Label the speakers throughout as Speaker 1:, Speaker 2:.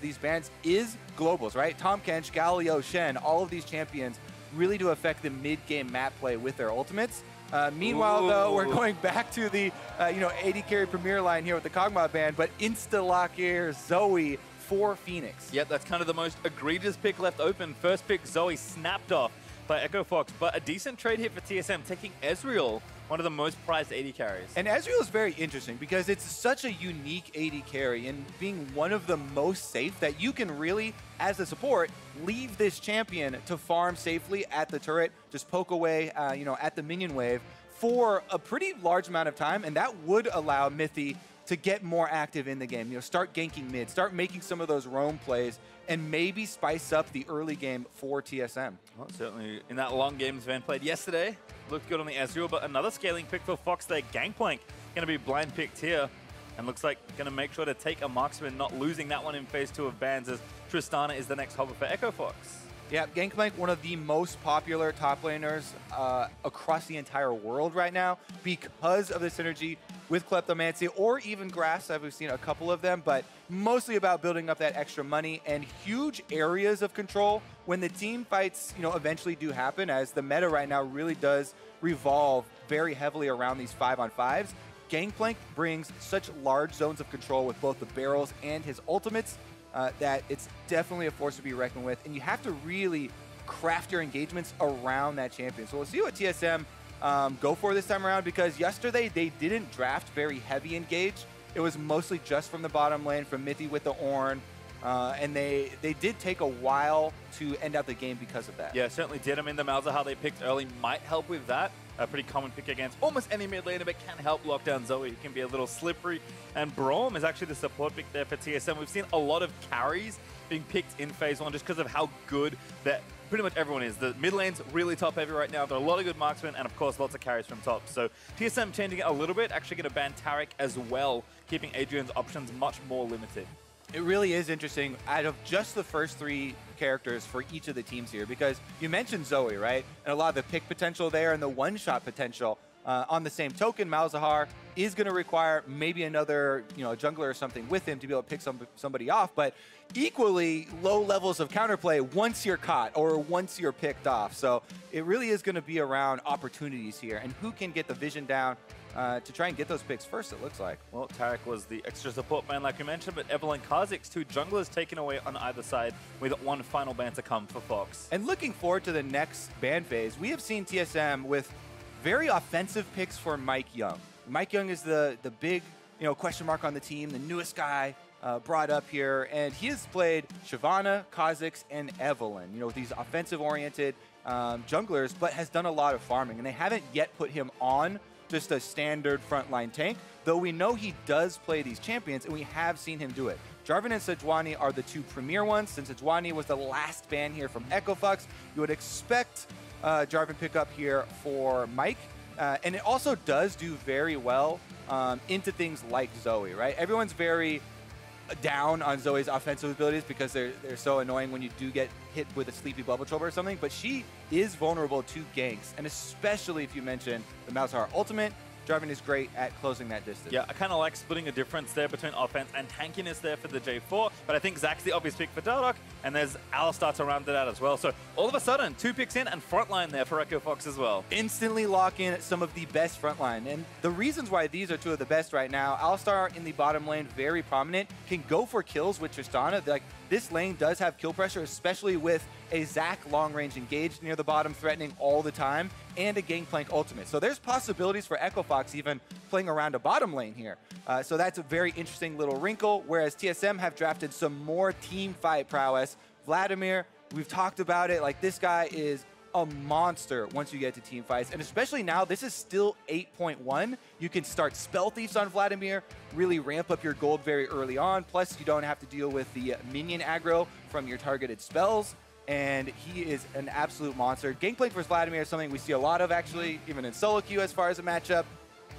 Speaker 1: these bans is globals, right? Tahm Kench, Galio, Shen, all of these champions really do affect the mid-game map play with their ultimates. Meanwhile, though, we're going back to the AD carry premier line here with the Kog'Maw ban, but insta-lock here, Zoe for Phoenix.
Speaker 2: Yep, that's kind of the most egregious pick left open. First pick, Zoe snapped off by Echo Fox, but a decent trade hit for TSM, taking Ezreal, one of the most prized AD carries.
Speaker 1: And Ezreal is very interesting because it's such a unique AD carry and being one of the most safe that you can really, as a support, leave this champion to farm safely at the turret, just poke away, at the minion wave for a pretty large amount of time, and that would allow Mithy to get more active in the game. Start ganking mid, start making some of those roam plays, and maybe spice up the early game for TSM.
Speaker 2: Well, certainly in that long game Sven played yesterday, looked good on the Ezreal, but another scaling pick for Fox there. Gangplank going to be blind picked here, and looks like going to make sure to take a marksman, not losing that one in phase 2 of bans, as Tristana is the next hover for Echo Fox.
Speaker 1: Yeah, Gangplank, one of the most popular top laners across the entire world right now because of the synergy with Kleptomancy or even Grass. We've seen a couple of them, but mostly about building up that extra money and huge areas of control when the team fights, eventually do happen, as the meta right now really does revolve very heavily around these 5-on-5s. Gangplank brings such large zones of control with both the barrels and his ultimates that it's definitely a force to be reckoned with, and you have to really craft your engagements around that champion. So we'll see what TSM go for this time around, because yesterday they didn't draft very heavy engage. It was mostly just from the bottom lane, from Mithy with the Ornn, and they did take a while to end out the game because of that.
Speaker 2: Yeah, certainly did. I mean, the Malzahar they picked early might help with that. A pretty common pick against almost any mid laner, but can help lock down Zoe, who can be a little slippery. And Braum is actually the support pick there for TSM. We've seen a lot of carries being picked in phase 1 just because of how good that pretty much everyone is. The mid lane's really top heavy right now. There are a lot of good marksmen and, of course, lots of carries from top. So TSM changing it a little bit, actually going to ban Taric as well, keeping Adrian's options much more limited.
Speaker 1: It really is interesting out of just the first 3 characters for each of the teams here, because you mentioned Zoe, right? And a lot of the pick potential there and the one-shot potential. On the same token, Malzahar is going to require maybe another, jungler or something with him to be able to pick somebody off, but equally low levels of counterplay once you're caught or once you're picked off. So it really is going to be around opportunities here and who can get the vision down to try and get those picks first, it looks like.
Speaker 2: Well, Taric was the extra support ban, like we mentioned, but Evelyn Kha'Zix, 2 junglers taken away on either side, with one final ban to come for Fox.
Speaker 1: And looking forward to the next ban phase, we have seen TSM with very offensive picks for Mike Young. Mike Young is the big question mark on the team, the newest guy brought up here, and he has played Shyvana, Kha'Zix, and Evelyn, with these offensive-oriented junglers, but has done a lot of farming, and they haven't yet put him on just a standard frontline tank, though we know he does play these champions, and we have seen him do it. Jarvan and Sejuani are the 2 premier ones. Since Sejuani was the last ban here from Echo Fox, you would expect Jarvan pick up here for Mike. And it also does do very well into things like Zoe, right? Everyone's very down on Zoe's offensive abilities because they're so annoying when you do get hit with a sleepy bubble trouble or something, but she is vulnerable to ganks, and especially if you mention the Malzahar ultimate, Jarvan is great at closing that distance.
Speaker 2: Yeah, I kind of like splitting a difference there between offense and tankiness there for the J4, but I think Zach's the obvious pick for Dardoch, and there's Alistar to round it out as well. So all of a sudden, 2 picks in and frontline there for Echo Fox as well.
Speaker 1: Instantly lock in some of the best frontline, and the reasons why these are 2 of the best right now, Alistar in the bottom lane, very prominent, can go for kills with Tristana. Like, this lane does have kill pressure, especially with a Zac long-range engaged near the bottom, threatening all the time, and a Gangplank ultimate. So there's possibilities for Echo Fox even playing around a bottom lane here. So that's a very interesting little wrinkle, whereas TSM have drafted some more team fight prowess. Vladimir, we've talked about it, like this guy is a monster once you get to team fights, and especially now, this is still 8.1. You can start Spell Thieves on Vladimir, really ramp up your gold very early on, plus you don't have to deal with the minion aggro from your targeted spells, and he is an absolute monster. Gangplank versus Vladimir is something we see a lot of, actually, even in solo queue as far as a matchup,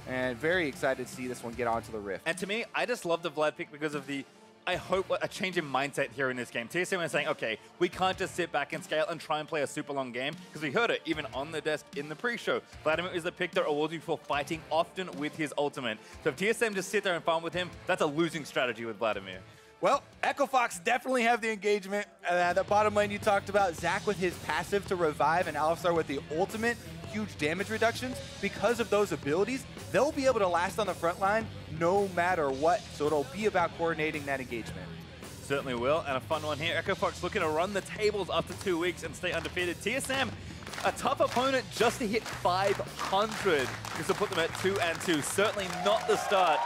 Speaker 1: and very excited to see this one get onto the Rift.
Speaker 2: And to me, I just love the Vlad pick because of the, I hope, a change in mindset here in this game. TSM is saying, okay, we can't just sit back and scale and try and play a super long game, because we heard it even on the desk in the pre-show. Vladimir is the pick they're awarding for fighting often with his ultimate. So if TSM just sit there and farm with him, that's a losing strategy with Vladimir.
Speaker 1: Well, Echo Fox definitely have the engagement. The bottom lane you talked about, Zach with his passive to revive and Alistar with the ultimate, huge damage reductions. Because of those abilities, they'll be able to last on the front line no matter what. So it'll be about coordinating that engagement.
Speaker 2: Certainly will, and a fun one here. Echo Fox looking to run the tables after 2 weeks and stay undefeated. TSM, a tough opponent just to hit 500, just to put them at 2-2. Certainly not the start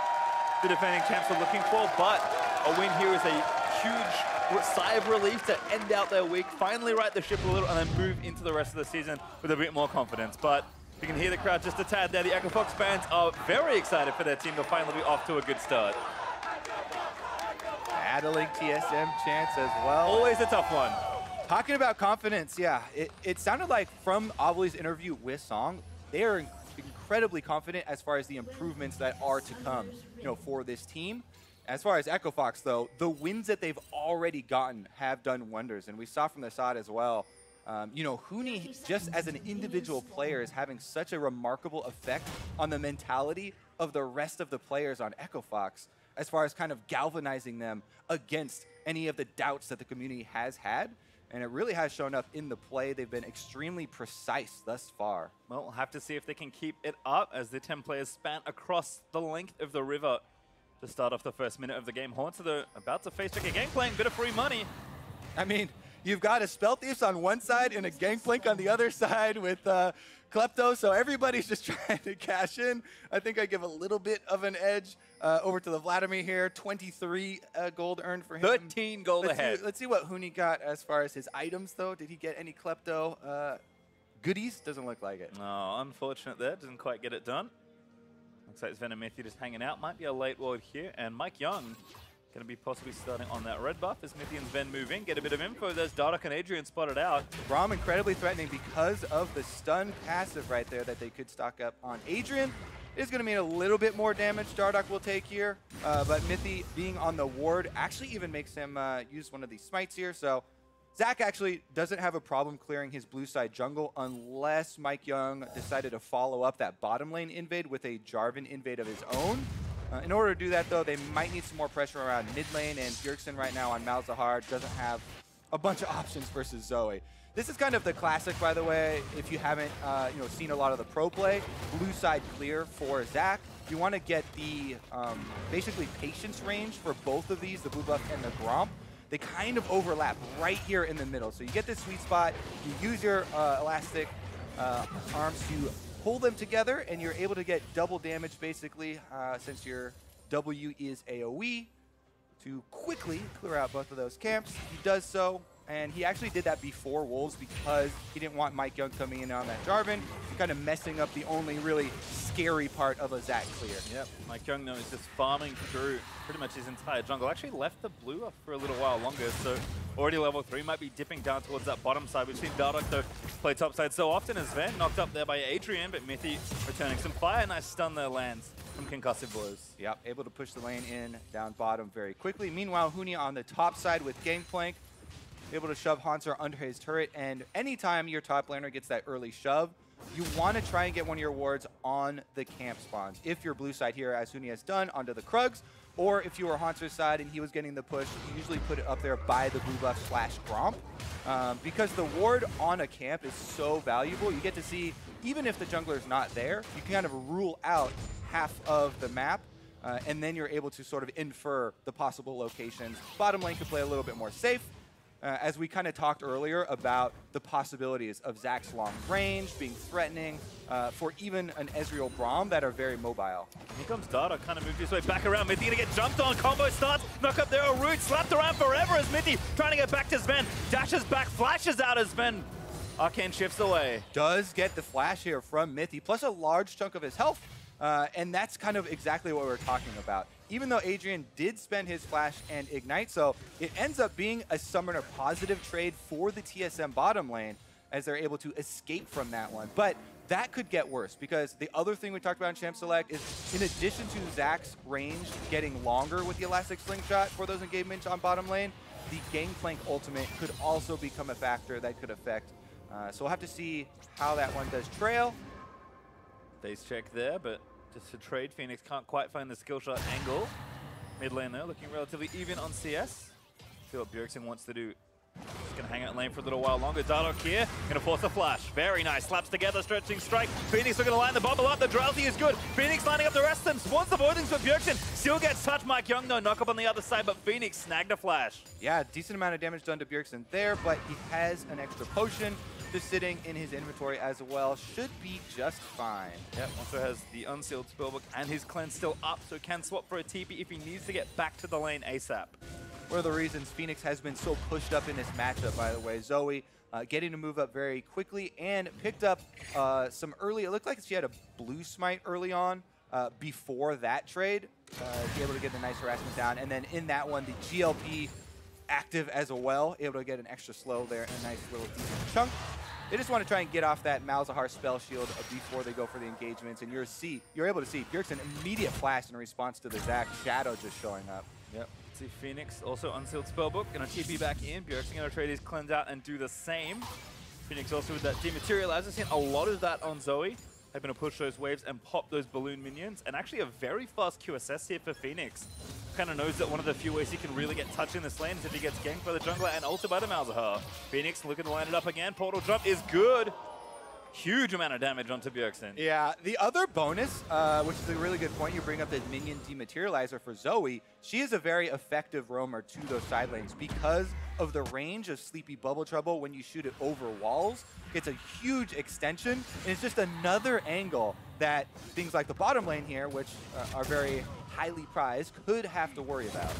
Speaker 2: the defending champs are looking for, but a win here is a huge sigh of relief to end out their week, finally right the ship a little, and then move into the rest of the season with a bit more confidence. But you can hear the crowd just a tad there. The Echo Fox fans are very excited for their team to finally be off to a good start.
Speaker 1: Battling TSM chants as well.
Speaker 2: Always a tough one.
Speaker 1: Talking about confidence, yeah, it sounded like from Avali's interview with Song, they are incredibly confident as far as the improvements that are to come, for this team. As far as Echo Fox, though, the wins that they've already gotten have done wonders, and we saw from the side as well. Huni, just as an individual player, is having such a remarkable effect on the mentality of the rest of the players on Echo Fox, as far as kind of galvanizing them against any of the doubts that the community has had. And it really has shown up in the play. They've been extremely precise thus far.
Speaker 2: Well, we'll have to see if they can keep it up as the 10 players span across the length of the river to start off the first minute of the game. Haunts are about to face check a Gangplank, bit of free money.
Speaker 1: I mean, you've got a Spell Thieves on one side and a Gangplank on the other side with Klepto, so everybody's just trying to cash in. I think I give a little bit of an edge over to the Vladimir here. 23 gold earned for him.
Speaker 2: 13 gold ahead.
Speaker 1: Let's see what Huni got as far as his items, though. Did he get any Klepto goodies? Doesn't look like it.
Speaker 2: No, unfortunate there. Doesn't quite get it done. Looks like Venomithi just hanging out. Might be a late ward here. And Mike Young going to be possibly starting on that red buff as Mithy and Sven move in. Get a bit of info. There's Dardoch and Adrian spotted out.
Speaker 1: Braum incredibly threatening because of the stun passive right there that they could stock up on Adrian. Is going to mean a little bit more damage Dardoch will take here. But Mithy being on the ward actually even makes him use one of these smites here. So Zach actually doesn't have a problem clearing his blue side jungle unless Mike Young decided to follow up that bottom lane invade with a Jarvan invade of his own. In order to do that, though, they might need some more pressure around mid lane, and Bjergsen right now on Malzahar doesn't have a bunch of options versus Zoe. This is kind of the classic, by the way, if you haven't seen a lot of the pro play. Blue side clear for Zach. You want to get the basically patience range for both of these, the blue buff and the Gromp. They kind of overlap right here in the middle. So you get this sweet spot, you use your elastic arms to pull them together, and you're able to get double damage, basically, since your W is AoE, to quickly clear out both of those camps. He does so, and he actually did that before Wolves because he didn't want Mike Young coming in on that Jarvan, kind of messing up the only really scary part of a Zach clear.
Speaker 2: Yep, Mike Young, though, is just farming through pretty much his entire jungle. Actually left the blue up for a little while longer, so already level 3, might be dipping down towards that bottom side. We've seen Dardoch, though, play top side so often as Sven, knocked up there by Adrian, but Mithy returning some fire. Nice stun there lands from concussive blows.
Speaker 1: Yep, able to push the lane in down bottom very quickly. Meanwhile, Huni on the top side with Gangplank, able to shove Haunter under his turret, and anytime your top laner gets that early shove, you want to try and get one of your wards on the camp spawns. If you're blue side here, as Huni has done, onto the Krugs, or if you were Haunter's side and he was getting the push, you usually put it up there by the blue buff / Gromp. Because the ward on a camp is so valuable, you get to see, even if the jungler's not there, you can kind of rule out half of the map, and then you're able to sort of infer the possible locations. Bottom lane can play a little bit more safe, as we kind of talked earlier about the possibilities of Zach's long range being threatening for even an Ezreal Braum that are very mobile.
Speaker 2: Here comes Dardoch, kind of moved his way back around. Mithy gonna get jumped on, combo starts, knock up there, a root, slapped around forever as Mithy trying to get back to Sven, dashes back, flashes out as Sven. Arcane shifts away.
Speaker 1: Does get the flash here from Mithy, plus a large chunk of his health. And that's kind of exactly what we're talking about. Even though Adrian did spend his flash and ignite, so it ends up being a summoner positive trade for the TSM bottom lane as they're able to escape from that one. But that could get worse because the other thing we talked about in Champ Select is in addition to Zach's range getting longer with the Elastic Slingshot for those engagements on bottom lane, the Gangplank ultimate could also become a factor that could affect. So we'll have to see how that one does trail.
Speaker 2: Phase check there, but just to trade, Phoenix can't quite find the skill shot angle. Mid lane there, looking relatively even on CS. See what Bjergsen wants to do. Just gonna hang out in lane for a little while longer. Dardoch here, gonna force a flash. Very nice, slaps together, stretching strike. Phoenix looking to line the bubble up, the Drowsy is good. Phoenix lining up the rest of them, wants the voidings for Bjergsen. Still gets touched, Mike Young though, knock up on the other side, but Phoenix snagged a flash.
Speaker 1: Yeah, decent amount of damage done to Bjergsen there, but he has an extra potion just sitting in his inventory as well. Should be just fine.
Speaker 2: Yep, also has the unsealed spellbook and his cleanse still up, so can swap for a TP if he needs to get back to the lane ASAP.
Speaker 1: One of the reasons Phoenix has been so pushed up in this matchup, by the way. Zoe getting to move up very quickly and picked up some early, it looked like she had a blue smite early on before that trade to be able to get a nice harassment down. And then in that one, the GLP active as well, able to get an extra slow there and a nice little decent chunk. They just want to try and get off that Malzahar spell shield before they go for the engagements. And you're able to see Bjergsen immediate flash in response to the Zac Shadow just showing up.
Speaker 2: Yep. See Phoenix also unsealed spellbook, gonna TP back in. Bjergsen gonna trade his cleanse out and do the same. Phoenix also with that dematerializer, seen a lot of that on Zoe. Hoping to push those waves and pop those balloon minions. And actually a very fast QSS here for Phoenix. Kind of knows that one of the few ways he can really get touch in this lane is if he gets ganked by the jungler and ulted by the Malzahar. Phoenix looking to line it up again. Portal jump is good. Huge amount of damage onto Bjergsen.
Speaker 1: Yeah, the other bonus, which is a really good point, you bring up the minion dematerializer for Zoe. She is a very effective roamer to those side lanes because of the range of Sleepy Bubble Trouble when you shoot it over walls. It's a huge extension, and it's just another angle that things like the bottom lane here, which are very highly prized, could have to worry about.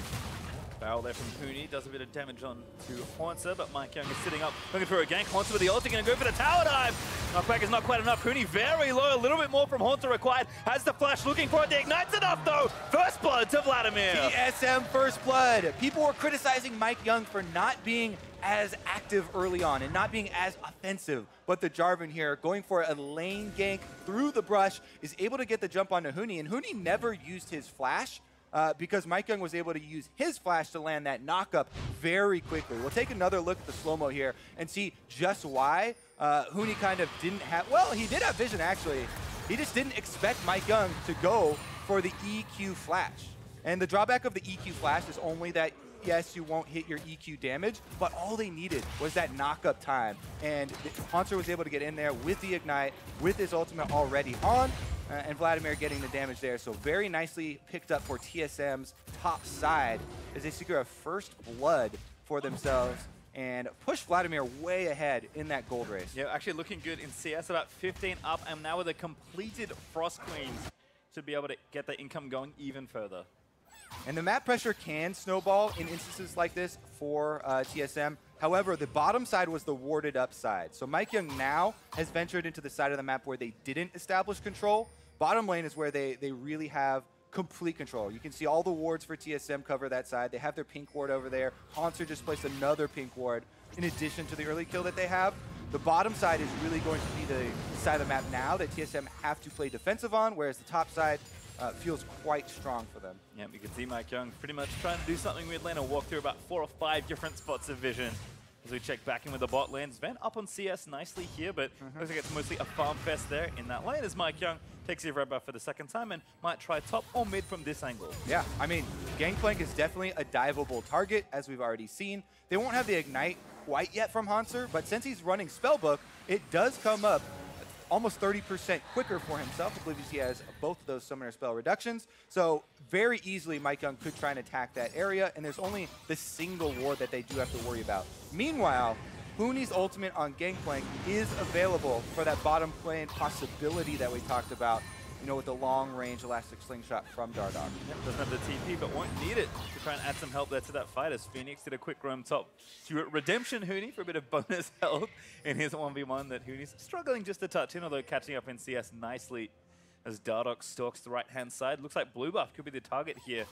Speaker 2: Barrel there from Huni, does a bit of damage on to Haunter, but Mike Young is sitting up, looking for a gank. Haunter with the ulti, gonna go for the tower dive. Knockback is not quite enough. Huni very low, a little bit more from Haunter required. Has the flash, looking for it, the ignite's enough though. First blood to Vladimir.
Speaker 1: TSM first blood. People were criticizing Mike Young for not being as active early on and not being as offensive, but the Jarvan here going for a lane gank through the brush is able to get the jump onto Huni, and Huni never used his flash. Because Mike Young was able to use his flash to land that knockup very quickly. We'll take another look at the slow-mo here and see just why Huni kind of didn't have, well, he did have vision actually. He just didn't expect Mike Young to go for the EQ flash. And the drawback of the EQ flash is only that, yes, you won't hit your EQ damage, but all they needed was that knockup time. And Haunter was able to get in there with the ignite, with his ultimate already on, and Vladimir getting the damage there. So very nicely picked up for TSM's top side as they secure a first blood for themselves and push Vladimir way ahead in that gold race.
Speaker 2: Yeah, actually looking good in CS, about 15 up, and now with a completed Frost Queens to be able to get the income going even further.
Speaker 1: And the map pressure can snowball in instances like this for TSM. However, the bottom side was the warded up side. So Mike Young now has ventured into the side of the map where they didn't establish control. Bottom lane is where they really have complete control. You can see all the wards for TSM cover that side. They have their pink ward over there. Haunter just placed another pink ward in addition to the early kill that they have. The bottom side is really going to be the side of the map now that TSM have to play defensive on, whereas the top side feels quite strong for them.
Speaker 2: Yeah, you can see Mike Young pretty much trying to do something mid lane and walk through about 4 or 5 different spots of vision. As we check back in with the bot lane, Sven up on CS nicely here, but looks like it's mostly a farm fest there in that lane as Mike Young takes the red buff for the second time and might try top or mid from this angle.
Speaker 1: Yeah, I mean, Gangplank is definitely a diveable target, as we've already seen. They won't have the Ignite quite yet from Haunter, but since he's running Spellbook, it does come up almost 30% quicker for himself. I believe he has both of those summoner spell reductions. So very easily, Mike Young could try and attack that area, and there's only the single ward that they do have to worry about. Meanwhile, Huni's ultimate on Gangplank is available for that bottom lane possibility that we talked about, you know, with the long-range elastic slingshot from Dardoch.
Speaker 2: Yep, doesn't have the TP, but won't need it to try and add some help there to that fight as Phoenix did a quick roam top to Redemption Huni for a bit of bonus health in his 1v1 that Huni's struggling just a touch in, although catching up in CS nicely as Dardoch stalks the right-hand side. Looks like blue buff could be the target here.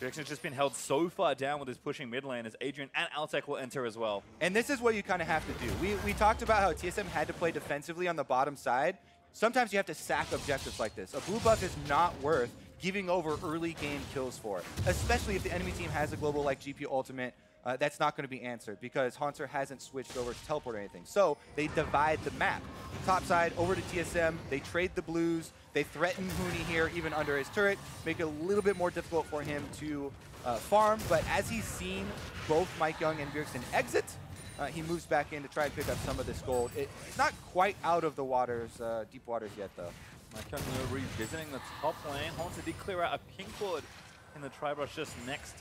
Speaker 2: Bjergsen's just been held so far down with his pushing mid lane as Adrian and Altec will enter as well.
Speaker 1: And this is what you kind of have to do. We talked about how TSM had to play defensively on the bottom side. Sometimes you have to sack objectives like this. A blue buff is not worth giving over early game kills for, especially if the enemy team has a global like GP ultimate that's not going to be answered because Haunter hasn't switched over to teleport or anything. So they divide the map. Top side over to TSM, they trade the blues, they threaten Huni here even under his turret, make it a little bit more difficult for him to farm, but as he's seen both Mike Young and Bjergsen exit, he moves back in to try and pick up some of this gold. It's not quite out of the waters, deep waters yet though.
Speaker 2: Mike Young revisiting the top lane. Haunter did clear out a pink ward in the tri-brush just next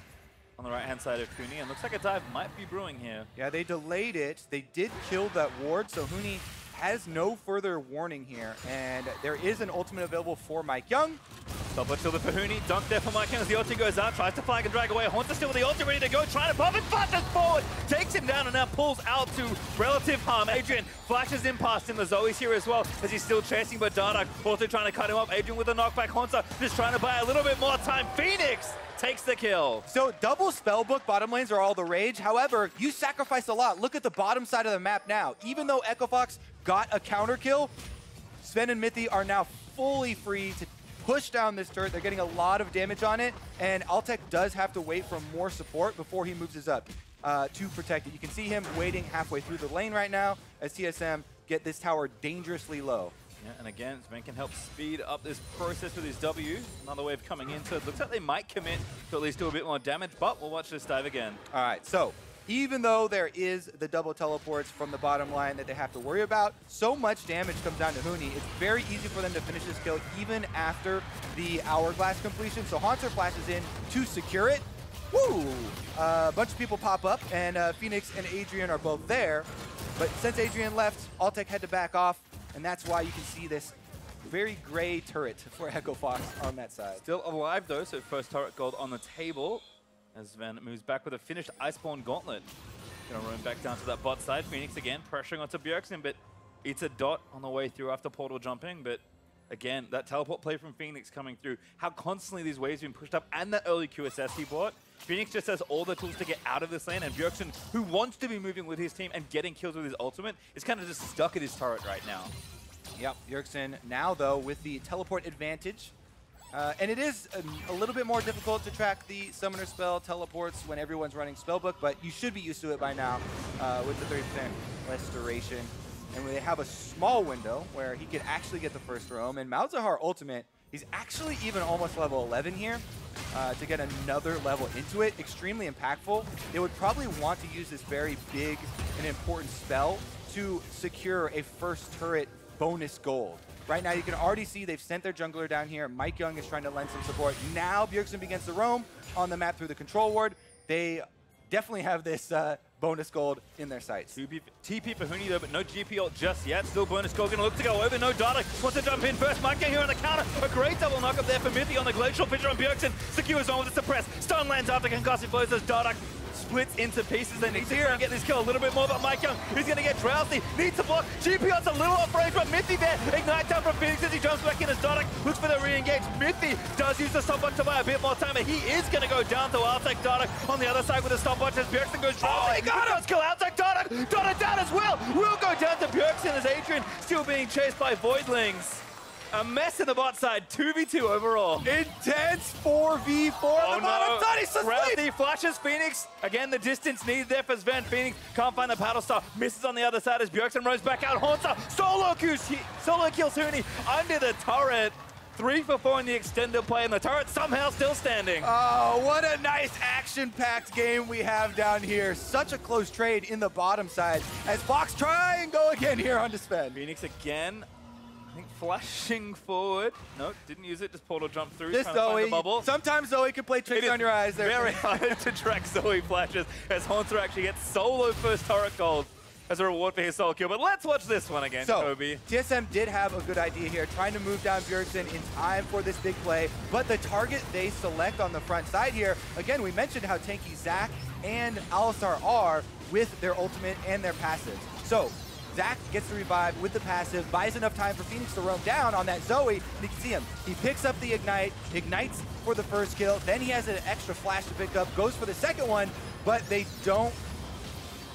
Speaker 2: on the right-hand side of Huni, and looks like a dive might be brewing here.
Speaker 1: Yeah, they delayed it. They did kill that ward, so Huni has no further warning here, and there is an ultimate available for Mike Young.
Speaker 2: Stop it till the Huni. Dunk there for Mike Young as the ulti goes out. Tries to flag and drag away. Haunter still with the ulti ready to go. Trying to pop it. Flashes forward. Takes him down and now pulls out to relative harm. Adrian flashes in past him. The Zoe's here as well as he's still chasing, but Dardak also trying to cut him up. Adrian with a knockback. Haunter just trying to buy a little bit more time. Phoenix takes the kill.
Speaker 1: So double spellbook bottom lanes are all the rage. However, you sacrifice a lot. Look at the bottom side of the map now. Even though Echo Fox got a counter kill, Sven and Mithy are now fully free to push down this turret. They're getting a lot of damage on it, and Altec does have to wait for more support before he moves his up to protect it. You can see him waiting halfway through the lane right now as TSM get this tower dangerously low.
Speaker 2: Yeah, and again, Sven can help speed up this process with his W. Another wave coming in, so it looks like they might commit to at least do a bit more damage, but we'll watch this dive again.
Speaker 1: All right, so even though there is the double teleports from the bottom line that they have to worry about, so much damage comes down to Huni. It's very easy for them to finish this kill even after the hourglass completion. So Haunter flashes in to secure it. Woo! A bunch of people pop up, and Phoenix and Adrian are both there. But since Adrian left, Altec had to back off, and that's why you can see this very gray turret for Echo Fox on that side.
Speaker 2: Still alive though, so first turret gold on the table. As Sven moves back with a finished Iceborne Gauntlet. Gonna roam back down to that bot side. Phoenix again pressuring onto Bjergsen, but it's a dot on the way through after portal jumping. But again, that teleport play from Phoenix coming through. How constantly these waves being pushed up and that early QSS he bought. Phoenix just has all the tools to get out of this lane, and Bjergsen, who wants to be moving with his team and getting kills with his ultimate, is kind of just stuck at his turret right now.
Speaker 1: Yep, Bjergsen now though with the teleport advantage. And it is a little bit more difficult to track the summoner spell teleports when everyone's running spellbook, but you should be used to it by now with the 30% less duration. And they have a small window where he could actually get the first roam. And Malzahar ultimate, he's actually even almost level 11 here to get another level into it. Extremely impactful. They would probably want to use this very big and important spell to secure a first turret bonus gold. Right now, you can already see they've sent their jungler down here. Mike Young is trying to lend some support. Now, Bjergsen begins to roam on the map through the control ward. They definitely have this bonus gold in their sights.
Speaker 2: TP for Huni though, but no GP ult just yet. Still bonus gold, gonna look to go over. No data. Wants to jump in first. Mike Young here on the counter. A great double knock up there for Mithy on the Glacial Fissure on Bjergsen. Secures on with the suppress. Stun lands after concussive blows as Dardak splits into pieces. They need to try and get this kill a little bit more, but Mike Young is going to get drowsy. Needs to block. GPO's a little off range, but Mithy there. Ignite down from Phoenix as he jumps back in as Dardak looks for the re-engage. Mithy does use the stopwatch to buy a bit more time, and he is going to go down to Altec Dardak on the other side with the stopwatch as Bjergsen goes drowsy.
Speaker 1: Oh, he got him!
Speaker 2: Does kill Altec Dardak. Dardak down as well. Will go down to Bjergsen as Adrian still being chased by Voidlings. A mess in the bot side, 2v2 overall.
Speaker 1: Intense 4v4 on the bottom side. He's asleep.
Speaker 2: Ralphie flashes Phoenix. Again, the distance needed there for Sven. Phoenix can't find the paddle star. Misses on the other side as Bjergsen roams back out. Haunter solo kills Huni under the turret. 3 for 4 in the extended play, and the turret somehow still standing.
Speaker 1: Oh, what a nice action-packed game we have down here. Such a close trade in the bottom side as Fox try and go again here on Sven.
Speaker 2: Phoenix again. I think flashing forward. No, didn't use it. Just portal jump through.
Speaker 1: This Zoe.
Speaker 2: Bubble.
Speaker 1: Sometimes Zoe can play tricks on your eyes there.
Speaker 2: Very hard to track Zoe flashes as Haunter actually gets solo first turret gold as a reward for his solo kill. But let's watch this one again, Kobe.
Speaker 1: TSM did have a good idea here, trying to move down Bjergsen in time for this big play. But the target they select on the front side here, again, we mentioned how tanky Zac and Alistar are with their ultimate and their passives. So Zac gets the revive with the passive, buys enough time for Phoenix to roam down on that Zoe, and you can see him. He picks up the ignite, ignites for the first kill, then he has an extra flash to pick up, goes for the second one, but they don't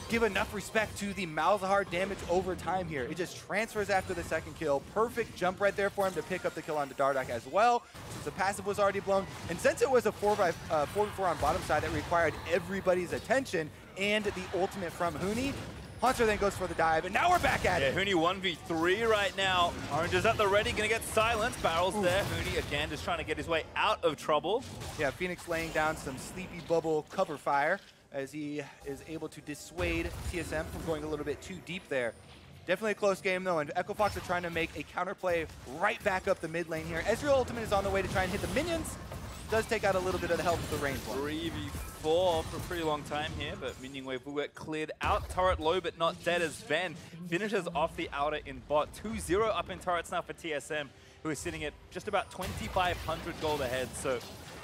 Speaker 1: give enough respect to the Malzahar damage over time here. It just transfers after the second kill. Perfect jump right there for him to pick up the kill onto Dardak as well, since the passive was already blown. And since it was a 4v4 on bottom side that required everybody's attention, and the ultimate from Huni. Haunter then goes for the dive, and now we're back at it.
Speaker 2: Huni 1v3 right now. Orange is at the ready, gonna get silenced. Barrels there. Huni again just trying to get his way out of trouble.
Speaker 1: Yeah, Phoenix laying down some sleepy bubble cover fire as he is able to dissuade TSM from going a little bit too deep there. Definitely a close game though, and Echo Fox are trying to make a counterplay right back up the mid lane here. Ezreal ultimate is on the way to try and hit the minions. Does take out a little bit of the health of the range one.
Speaker 2: 3v4 for a pretty long time here, but minion wave will get cleared out. Turret low but not dead as Sven finishes off the outer in bot. 2-0 up in turrets now for TSM, who is sitting at just about 2,500 gold ahead. So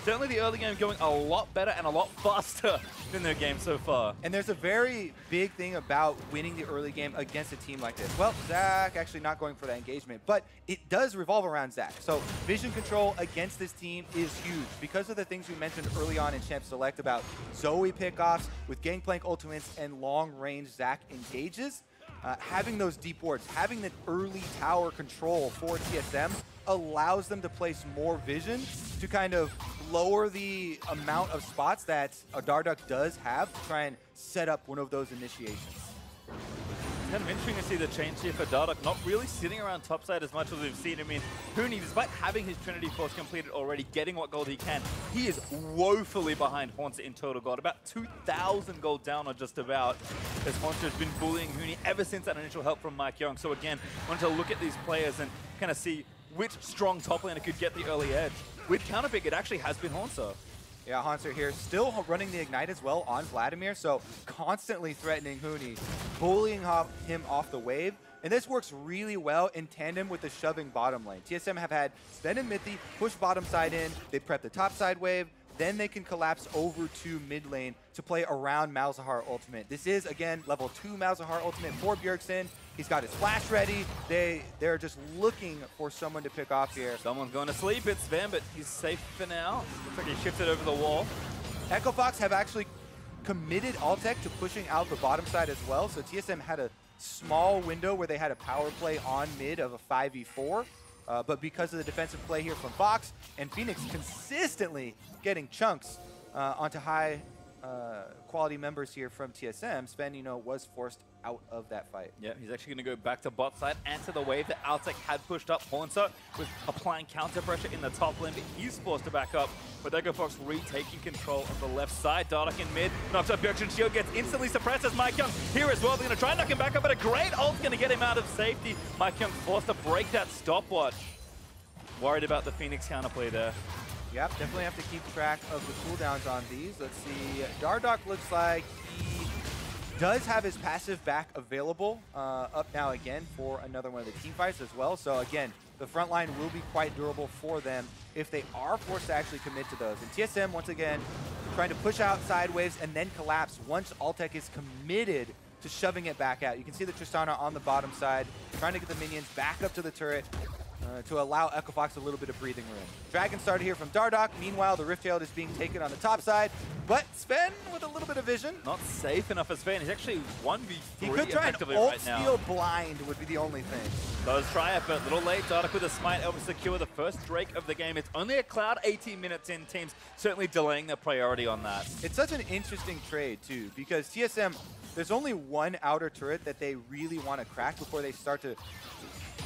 Speaker 2: certainly the early game going a lot better and a lot faster than their game so far.
Speaker 1: And there's a very big thing about winning the early game against a team like this. Well, Zach actually not going for that engagement, but it does revolve around Zach. So vision control against this team is huge because of the things we mentioned early on in Champ Select about Zoe pickoffs with Gangplank ultimates and long-range Zach engages. Having those deep wards, having the early tower control for TSM allows them to place more vision to kind of lower the amount of spots that a Darduck does have to try and set up one of those initiations.
Speaker 2: It's kind of interesting to see the change here for Darduck, not really sitting around topside as much as we've seen. I mean, Huni, despite having his Trinity Force completed already, getting what gold he can, he is woefully behind Haunter in total gold. About 2,000 gold down or just about, as Haunter has been bullying Huni ever since that initial help from Mike Young. So again, wanted to look at these players and kind of see which strong top laner could get the early edge. With counterpick, it actually has been Haunter.
Speaker 1: Yeah, Haunter here, still running the Ignite as well on Vladimir, so constantly threatening Huni, bullying him off the wave. And this works really well in tandem with the shoving bottom lane. TSM have had Sven and Mithy push bottom side in, they prep the top side wave, then they can collapse over to mid lane to play around Malzahar ultimate. This is, again, level 2 Malzahar ultimate for Bjergsen. He's got his flash ready. They're just looking for someone to pick off here.
Speaker 2: Someone's going to sleep. It's Sven, but he's safe for now. Looks like he shifted over the wall.
Speaker 1: Echo Fox have actually committed Altec to pushing out the bottom side as well. So TSM had a small window where they had a power play on mid of a 5v4. But because of the defensive play here from Fox and Phoenix consistently getting chunks onto high quality members here from TSM, Sven, was forced out of that fight.
Speaker 2: Yeah, he's actually going to go back to bot side and to the wave that Altec had pushed up. Haunter was applying counter pressure in the top lane, but he's forced to back up with Echo Fox retaking control of the left side. Darduck in mid, knocks up Bjergsen. Shield gets instantly suppressed as Mike Young here as well. They're going to try and knock him back up, but a great ult's going to get him out of safety. Mike Young forced to break that stopwatch. Worried about the Phoenix counterplay there.
Speaker 1: Yep, definitely have to keep track of the cooldowns on these. Let's see, Darduck looks like he does have his passive back available up now again for another one of the team fights as well. So again, the front line will be quite durable for them if they are forced to actually commit to those. And TSM, once again, trying to push out side waves and then collapse once Altec is committed to shoving it back out. You can see the Tristana on the bottom side, trying to get the minions back up to the turret. To allow Echo Fox a little bit of breathing room. Dragon started here from Darduck. Meanwhile, the Rift Herald is being taken on the top side. But Sven with a little bit of vision.
Speaker 2: Not safe enough for Sven. He's actually 1v3
Speaker 1: he could try and ult steal blind would be the only thing.
Speaker 2: Does try it, but a little late. Darduck with a smite able to secure the first Drake of the game. It's only a Cloud 18 minutes in. Teams certainly delaying their priority on that.
Speaker 1: It's such an interesting trade, too, because TSM, there's only one outer turret that they really want to crack before they start to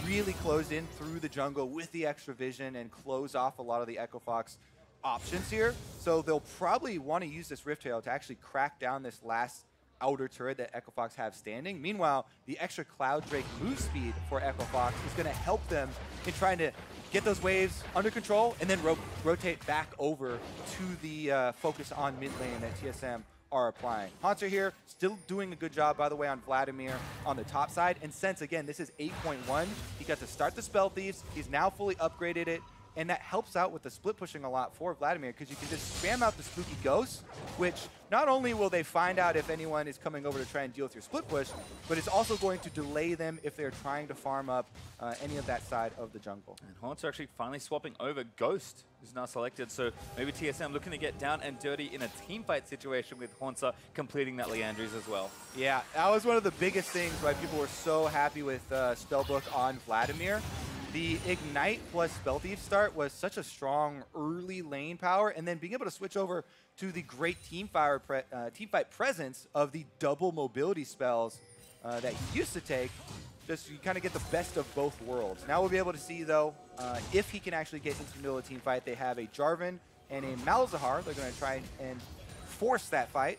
Speaker 1: really close in through the jungle with the extra vision and close off a lot of the Echo Fox options here. So they'll probably want to use this Rift Tail to actually crack down this last outer turret that Echo Fox have standing. Meanwhile, the extra Cloud Drake move speed for Echo Fox is going to help them in trying to get those waves under control and then rotate back over to the focus on mid lane that TSM are applying. Haunter here, still doing a good job, by the way, on Vladimir on the top side. And since, again, this is 8.1, he got to start the Spell Thieves. He's now fully upgraded it. And that helps out with the split pushing a lot for Vladimir because you can just spam out the Spooky Ghosts, which not only will they find out if anyone is coming over to try and deal with your split push, but it's also going to delay them if they're trying to farm up any of that side of the jungle.
Speaker 2: And Haunter actually finally swapping over Ghost, who's now selected. So maybe TSM looking to get down and dirty in a team fight situation with Haunter completing that Leandries as well.
Speaker 1: Yeah, that was one of the biggest things why people were so happy with Spellbook on Vladimir. the Ignite plus Spell Thief start was such a strong early lane power, and then being able to switch over to the great team fight presence of the double mobility spells that he used to take. Just you kind of get the best of both worlds. Now we'll be able to see, though, if he can actually get into the middle of the team fight. They have a Jarvan and a Malzahar. They're going to try and force that fight.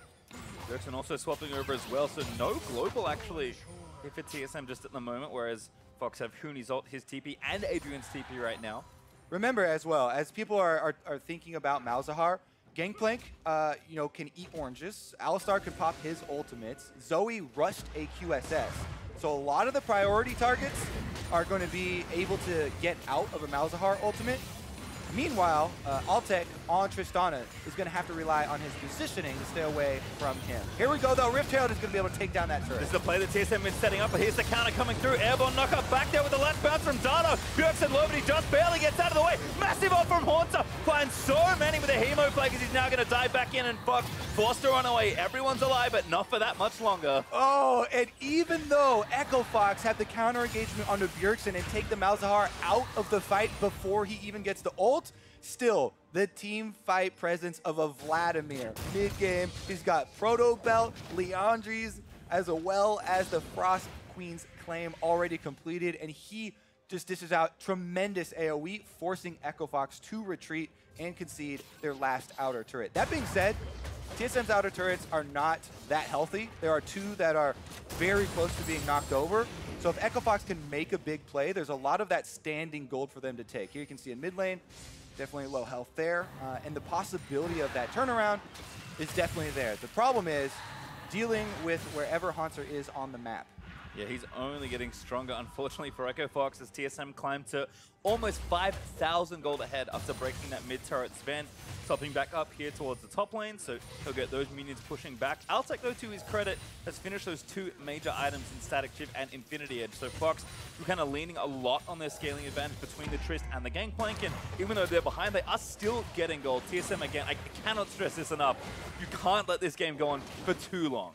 Speaker 2: Dirksen also swapping over as well, so no global actually here for TSM just at the moment, whereas Fox have Huni's ult, his TP, and Adrian's TP right now.
Speaker 1: Remember as well, as people are thinking about Malzahar, Gangplank, can eat oranges. Alistar can pop his ultimates. Zoe rushed a QSS. So a lot of the priority targets are going to be able to get out of a Malzahar ultimate. Meanwhile, Altec on Tristana is going to have to rely on his positioning to stay away from him. Here we go, though. Rift Herald is going to be able to take down that turret.
Speaker 2: This is the play that TSM is setting up, but here's the counter coming through. Airborne knockup back there with the left bounce from Dano. Bjergsen low, but he just barely gets out of the way. Massive ult from Haunter. Finds so many with a Hemo play because he's now going to dive back in, and Fox forced to run away. Everyone's alive, but not for that much longer.
Speaker 1: Oh, and even though Echo Fox had the counter engagement onto Bjergsen and take the Malzahar out of the fight before he even gets the ult, still, the team fight presence of a Vladimir. Mid-game, he's got Proto Belt, Leandri's, as well as the Frost Queen's claim already completed, and he just dishes out tremendous AoE, forcing Echo Fox to retreat and concede their last outer turret. That being said, TSM's outer turrets are not that healthy. There are two that are very close to being knocked over. So if Echo Fox can make a big play, there's a lot of that standing gold for them to take. Here you can see in mid lane, definitely low health there. And the possibility of that turnaround is definitely there. The problem is dealing with wherever Haunter is on the map.
Speaker 2: Yeah, he's only getting stronger, unfortunately, for Echo Fox as TSM climb to almost 5,000 gold ahead after breaking that mid-turret Sven, topping back up here towards the top lane, so he'll get those minions pushing back. Altec, though, to his credit, has finished those two major items in Static Shift and Infinity Edge, so Fox were kind of leaning a lot on their scaling advantage between the Trist and the Gangplank, and even though they're behind, they are still getting gold. TSM, again, I cannot stress this enough. You can't let this game go on for too long.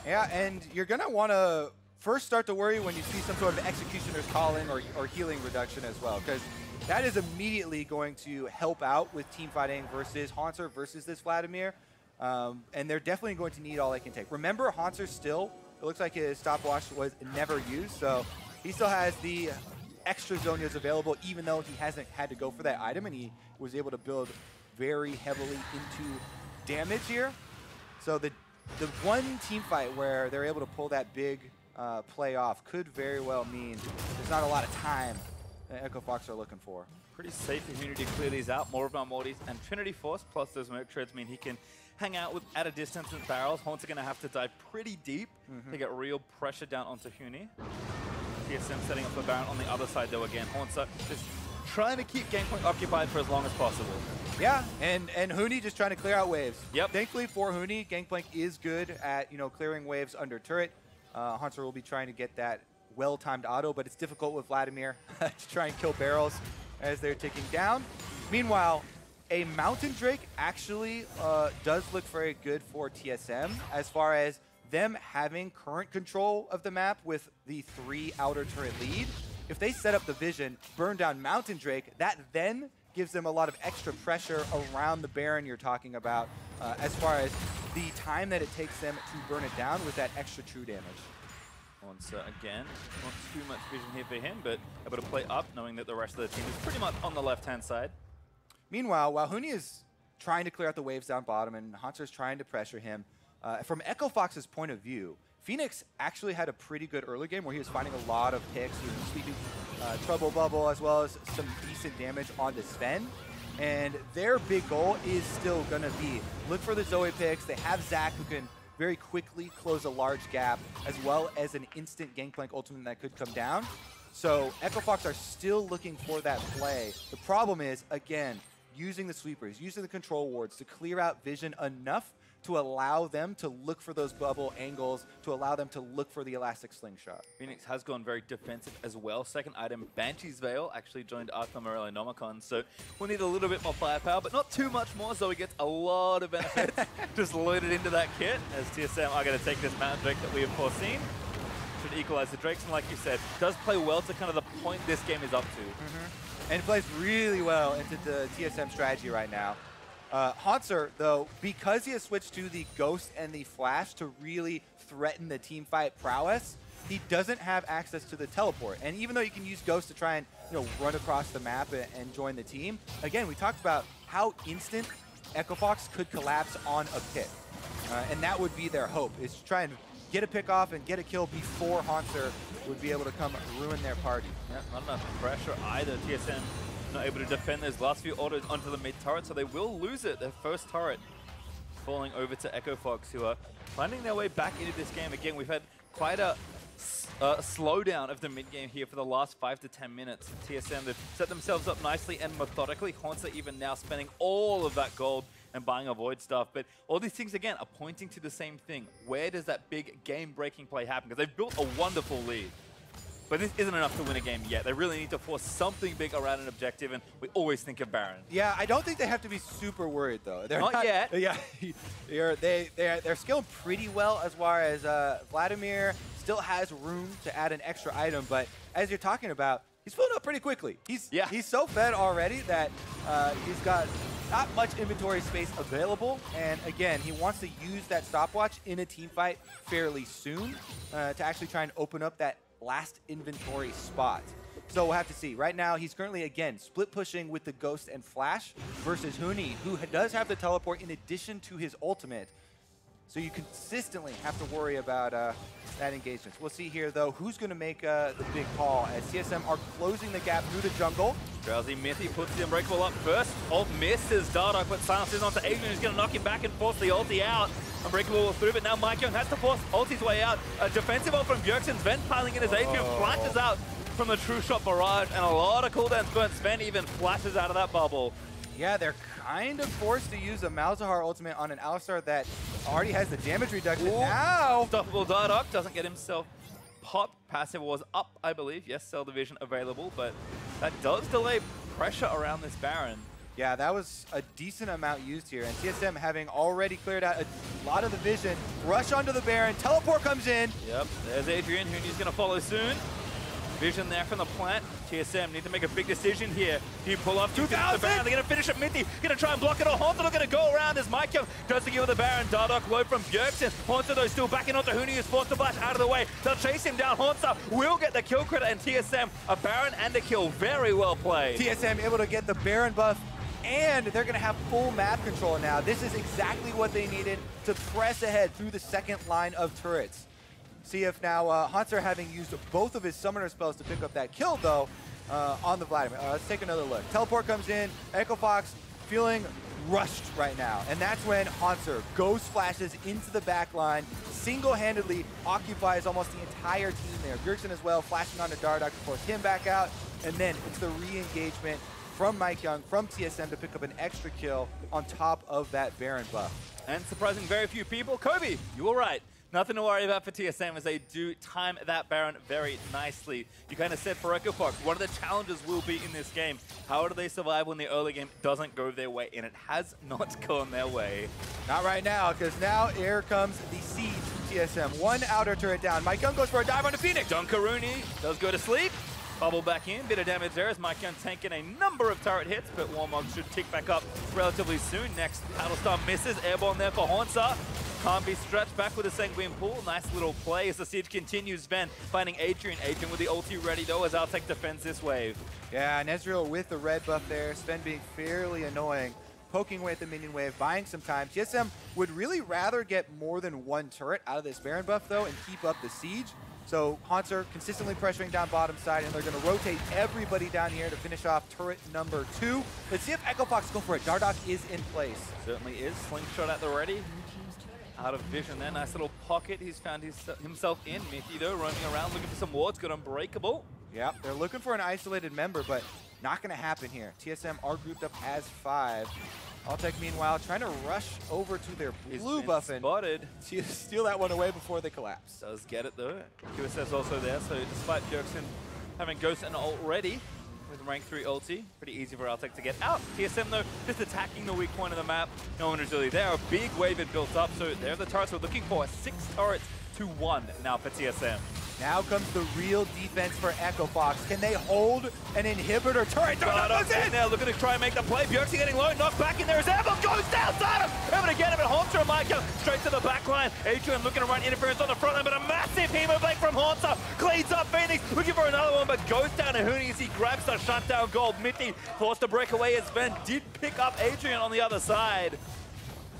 Speaker 1: Yeah, and you're going to want to first start to worry when you see some sort of executioner's calling or healing reduction as well, because that is immediately going to help out with team fighting versus Haunter versus this Vladimir, and they're definitely going to need all they can take. Remember, Haunter still, it looks like his stopwatch was never used, so he still has the extra Zonias available, even though he hasn't had to go for that item, and he was able to build very heavily into damage here. So the one team fight where they're able to pull that big play off could very well mean there's not a lot of time that Echo Fox are looking for.
Speaker 2: Pretty safe for Huni to clear these out. More of our Mortys and Trinity Force plus those Merc Treads mean he can hang out with at a distance with barrels. Haunter going to have to dive pretty deep to get real pressure down onto Huni. TSM setting up the Baron on the other side though again. Haunter just trying to keep Gangplank occupied for as long as possible.
Speaker 1: Yeah, and Huni just trying to clear out waves.
Speaker 2: Yep.
Speaker 1: Thankfully for Huni, Gangplank is good at clearing waves under turret. Haunter will be trying to get that well-timed auto, but it's difficult with Vladimir to try and kill barrels as they're ticking down. Meanwhile, a Mountain Drake actually does look very good for TSM as far as them having current control of the map with the 3 outer turret lead. If they set up the vision, burn down Mountain Drake, that then gives them a lot of extra pressure around the Baron you're talking about as far as the time that it takes them to burn it down with that extra true damage.
Speaker 2: Once again, not too much vision here for him, but able to play up, knowing that the rest of the team is pretty much on the left-hand side.
Speaker 1: Meanwhile, while Huni is trying to clear out the waves down bottom and Haunter's trying to pressure him, from Echo Fox's point of view, Phoenix actually had a pretty good early game where he was finding a lot of picks. He was sweeping Trouble Bubble as well as some decent damage onto Sven. And their big goal is still going to be look for the Zoe picks. They have Zac who can very quickly close a large gap, as well as an instant Gangplank ultimate that could come down. So Echo Fox are still looking for that play. The problem is, again, using the sweepers, using the control wards to clear out vision enough to allow them to look for those bubble angles, to allow them to look for the elastic slingshot.
Speaker 2: Phoenix has gone very defensive as well. Second item, Banshee's Veil, actually joined Arkham Morello Nomicon, so we'll need a little bit more firepower, but not too much more, so he gets a lot of benefits just loaded into that kit, as TSM are going to take this Mountain Drake that we have foreseen. should equalize. The Drakeson, like you said, does play well to kind of the point this game is up to.
Speaker 1: And plays really well into the TSM strategy right now. Hauntzer, though, because he has switched to the Ghost and the Flash to really threaten the team fight prowess, he doesn't have access to the teleport. And even though you can use Ghost to try and run across the map and join the team, again, we talked about how instant Echo Fox could collapse on a pick. And that would be their hope, is to try and get a pick off and get a kill before Hauntzer would be able to come ruin their party.
Speaker 2: Yeah, not enough pressure either. TSM not able to defend those last few autos onto the mid turret, so they will lose it. Their first turret falling over to Echo Fox, who are finding their way back into this game. Again, we've had quite a slowdown of the mid game here for the last 5 to 10 minutes. TSM, they've set themselves up nicely and methodically. Hauntzer even now spending all of that gold and buying a Void stuff. But all these things, again, are pointing to the same thing. Where does that big game-breaking play happen? Because they've built a wonderful lead. But this isn't enough to win a game yet. They really need to force something big around an objective, and we always think of Baron.
Speaker 1: Yeah, I don't think they have to be super worried, though. They're
Speaker 2: not yet.
Speaker 1: Yeah, they're skilled pretty well as far as Vladimir still has room to add an extra item, but as you're talking about, he's filling up pretty quickly. He's so fed already that he's got not much inventory space available, and again, he wants to use that stopwatch in a team fight fairly soon to actually try and open up that last inventory spot. So we'll have to see. Right now, he's currently, again, split pushing with the Ghost and Flash versus Huni, who does have the teleport in addition to his ultimate. So you consistently have to worry about that engagement. We'll see here, though, who's going to make the big call as TSM are closing the gap through the jungle.
Speaker 2: Drowsy Mithy puts the Unbreakable up first. Ult misses. Dardock puts silences onto Adrian, who's going to knock him back and force the ulti out. Unbreakable will through, but now Mike Young has to force ulti's way out. A defensive ult from Bjergsen. Sven piling in as Adrian flashes out from the True Shot barrage, and a lot of cooldowns burnt. Sven even flashes out of that bubble.
Speaker 1: Yeah, they're kind of forced to use a Malzahar ultimate on an Alistar that already has the damage reduction. Now,
Speaker 2: Unstoppable Dardock doesn't get himself popped. Passive was up, I believe. Yes, Cell Division available, but that does delay pressure around this Baron.
Speaker 1: Yeah, that was a decent amount used here, and TSM having already cleared out a lot of the vision. Rush onto the Baron, teleport comes in.
Speaker 2: Yep, there's Adrian, who he's going to follow soon. Vision there from the plant. TSM need to make a big decision here. Do you pull off 2,000? The Baron, they're going to finish at Mithy. Going to try and block it all. Hauntzer going to go around as Mike Young tries to give the Baron. Dardock low from Bjergsen. Hauntzer, though, still backing onto Huni, who's forced to flash out of the way. They'll chase him down. Hauntzer will get the kill credit, and TSM, a Baron and a kill. Very well played.
Speaker 1: TSM able to get the Baron buff, and they're going to have full map control now. This is exactly what they needed to press ahead through the second line of turrets. See if now Hauntzer, having used both of his summoner spells to pick up that kill, though, on the Vladimir. Let's take another look. Teleport comes in. Echo Fox feeling rushed right now. And that's when Hauntzer ghost flashes into the back line, single-handedly occupies almost the entire team there. Bjergsen as well, flashing onto Dardock to force him back out. And then it's the re-engagement from Mike Young, from TSM, to pick up an extra kill on top of that Baron buff.
Speaker 2: And surprising very few people, Kobe, you were right. Nothing to worry about for TSM as they do time that Baron very nicely. You kind of said for Echo Fox, one of the challenges will be in this game, how do they survive when the early game doesn't go their way? And it has not gone their way.
Speaker 1: Not right now, because now here comes the siege from TSM. One outer turret down. Mike Young goes for a dive onto Phoenix.
Speaker 2: Dunkaroonie does go to sleep. Bubble back in, bit of damage there as Mike Young tanking a number of turret hits, but Warmog should tick back up relatively soon. Next, Paddlestar misses, airborne there for Hauntzer. Can't be stretched back with a Sanguine Pool. Nice little play as the siege continues. Sven finding Adrian. Adrian with the ulti ready though as Altec defends this wave.
Speaker 1: Yeah, and Ezreal with the red buff there. Sven being fairly annoying, poking away at the minion wave, buying some time. TSM would really rather get more than one turret out of this Baron buff though and keep up the siege. So Hauntzer consistently pressuring down bottom side, and they're going to rotate everybody down here to finish off turret number 2. Let's see if Echo Fox go for it. Dardock is in place.
Speaker 2: Certainly is. Slingshot at the ready. Out of vision there. Nice little pocket he's found himself in. Mithy, though, roaming around looking for some wards. Got Unbreakable.
Speaker 1: Yeah, they're looking for an isolated member, but not going to happen here. TSM are grouped up as 5. Altec, meanwhile, trying to rush over to their blue buff and
Speaker 2: spotted.
Speaker 1: Steal that one away before they collapse.
Speaker 2: Does get it, though. QSS also there, so despite Bjergsen having Ghost and ult ready, with rank 3 ulti. Pretty easy for Altec to get out. TSM, though, just attacking the weak point of the map. No one is really there. A big wave had built up, so there the turrets we're looking for. 6 turrets to 1 now for TSM.
Speaker 1: Now comes the real defense for Echo Fox. Can they hold an inhibitor turret?
Speaker 2: Dardock's in there, looking to try and make the play. Bjergsen getting low, knocked back in there as Evo goes down. Dardock able to get him, and Haunter and Mike Young straight to the back line. Adrian looking to run interference on the front line, but a massive hemo blade from Haunter cleans up Phoenix, looking for another one, but goes down to Huni as he grabs the shutdown gold. Mithy forced to break away as Sven did pick up Adrian on the other side.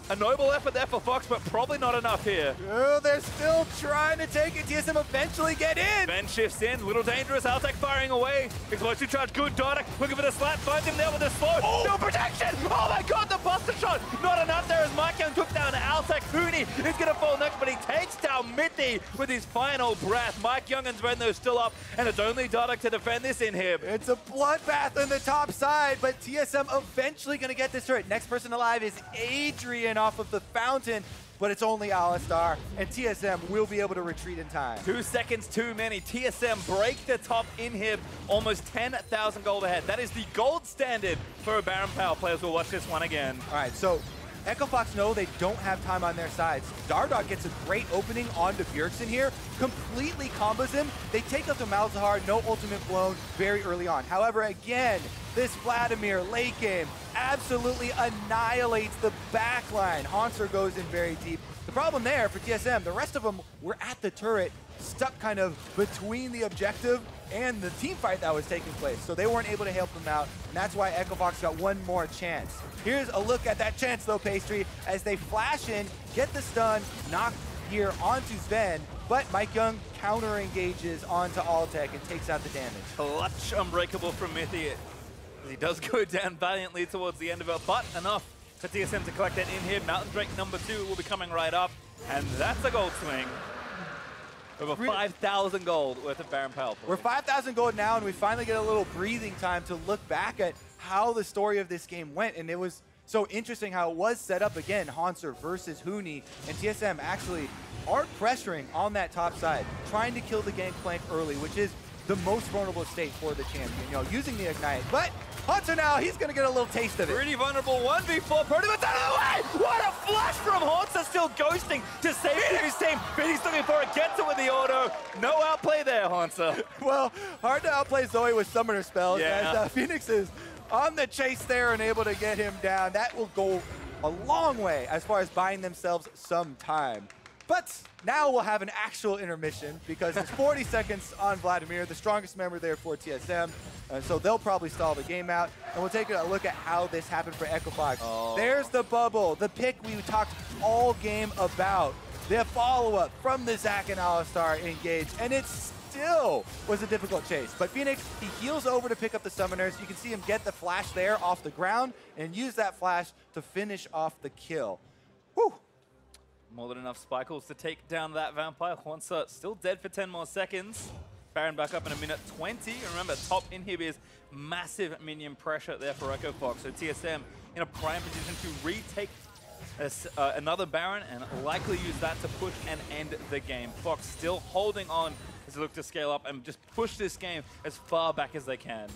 Speaker 2: A noble effort there for Fox, but probably not enough here.
Speaker 1: Oh, they're still trying to take it. TSM eventually get in.
Speaker 2: Ben shifts in, little dangerous. Altec firing away. Explosive charge, good. Dardock looking for the slap, finds him there with a slow. Oh. No protection! Oh my god, the buster shot! Not enough there as Mike Young took down Altec. Huni is going to fall next, but he takes down Mithy with his final breath. Mike Young and Sven, though, still up, and it's only Dardock to defend this inhib.
Speaker 1: It's a bloodbath on the top side, but TSM eventually going to get this turret. Next person alive is Adrian off of the fountain, but it's only Alistar, and TSM will be able to retreat in time.
Speaker 2: 2 seconds too many. TSM break the top inhib, almost 10,000 gold ahead. That is the gold standard for a Baron Power. Players will watch this one again.
Speaker 1: All right, so Echo Fox know they don't have time on their sides. Dardock gets a great opening onto Bjergsen here, completely combos him. They take up the Malzahar, no ultimate blown very early on. However, again, this Vladimir late game absolutely annihilates the backline. Haunter goes in very deep. The problem there for TSM, the rest of them were at the turret, stuck kind of between the objective and the team fight that was taking place. So they weren't able to help them out, and that's why Echo Fox got one more chance. Here's a look at that chance though, Pastry, as they flash in, get the stun, knock here onto Sven, but Mike Young counter engages onto Altec and takes out the damage.
Speaker 2: Clutch unbreakable from Mithy. He does go down valiantly towards the end of it, but enough for TSM to collect that inhib. Mountain Drake number 2 will be coming right up, and that's a gold swing. Over 5,000 gold worth of Baron Power.
Speaker 1: We're 5,000 gold now, and we finally get a little breathing time to look back at how the story of this game went, and it was so interesting how it was set up again, Haunter versus Huni, and TSM actually are pressuring on that top side, trying to kill the gangplank early, which is the most vulnerable state for the champion, you know, using the Ignite. But Haunter now, he's going to get a little taste of it.
Speaker 2: Pretty vulnerable 1v4. Perdiman's out of the way! What a flash from Haunter, still ghosting to save his team. But he's looking for it, gets it with the auto. No outplay there, Haunter.
Speaker 1: Well, hard to outplay Zoe with summoner spells.
Speaker 2: Yeah.
Speaker 1: As Phoenix is on the chase there and able to get him down. That will go a long way as far as buying themselves some time. But now we'll have an actual intermission because it's 40 seconds on Vladimir, the strongest member there for TSM. So they'll probably stall the game out. And we'll take a look at how this happened for Echo Fox.
Speaker 2: Oh.
Speaker 1: There's the bubble, the pick we talked all game about. The follow-up from the Zac and Alistar engage, and it still was a difficult chase. But Phoenix, he heals over to pick up the summoners. You can see him get the flash there off the ground and use that flash to finish off the kill. Whew.
Speaker 2: More than enough Spikles to take down that Vampire. Haunter still dead for 10 more seconds. Baron back up in a minute 20. Remember, top inhib is massive minion pressure there for Echo Fox. So TSM in a prime position to retake another Baron and likely use that to push and end the game. Fox still holding on as they look to scale up and just push this game as far back as they can.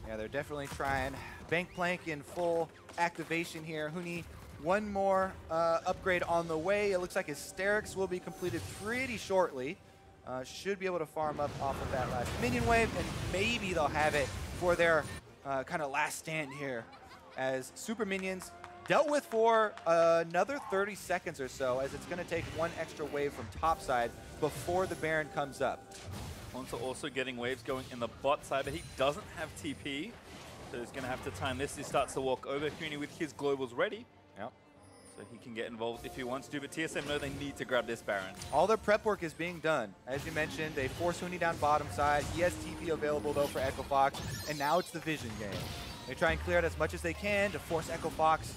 Speaker 1: Yeah, they're definitely trying. Bankplank in full activation here. Huni, one more upgrade on the way. It looks like Hysterics will be completed pretty shortly. Should be able to farm up off of that last minion wave, and maybe they'll have it for their kind of last stand here as super minions dealt with for another 30 seconds or so, as it's going to take one extra wave from topside before the Baron comes up.
Speaker 2: Haunter also getting waves going in the bot side, but he doesn't have TP, so he's going to have to time this. He starts to walk over Huni with his globals ready.
Speaker 1: Yep.
Speaker 2: So he can get involved if he wants to, but TSM know they need to grab this Baron.
Speaker 1: All their prep work is being done. As you mentioned, they force Huni down bottom side. He has TP available though for Echo Fox, and now it's the vision game. They try and clear it as much as they can to force Echo Fox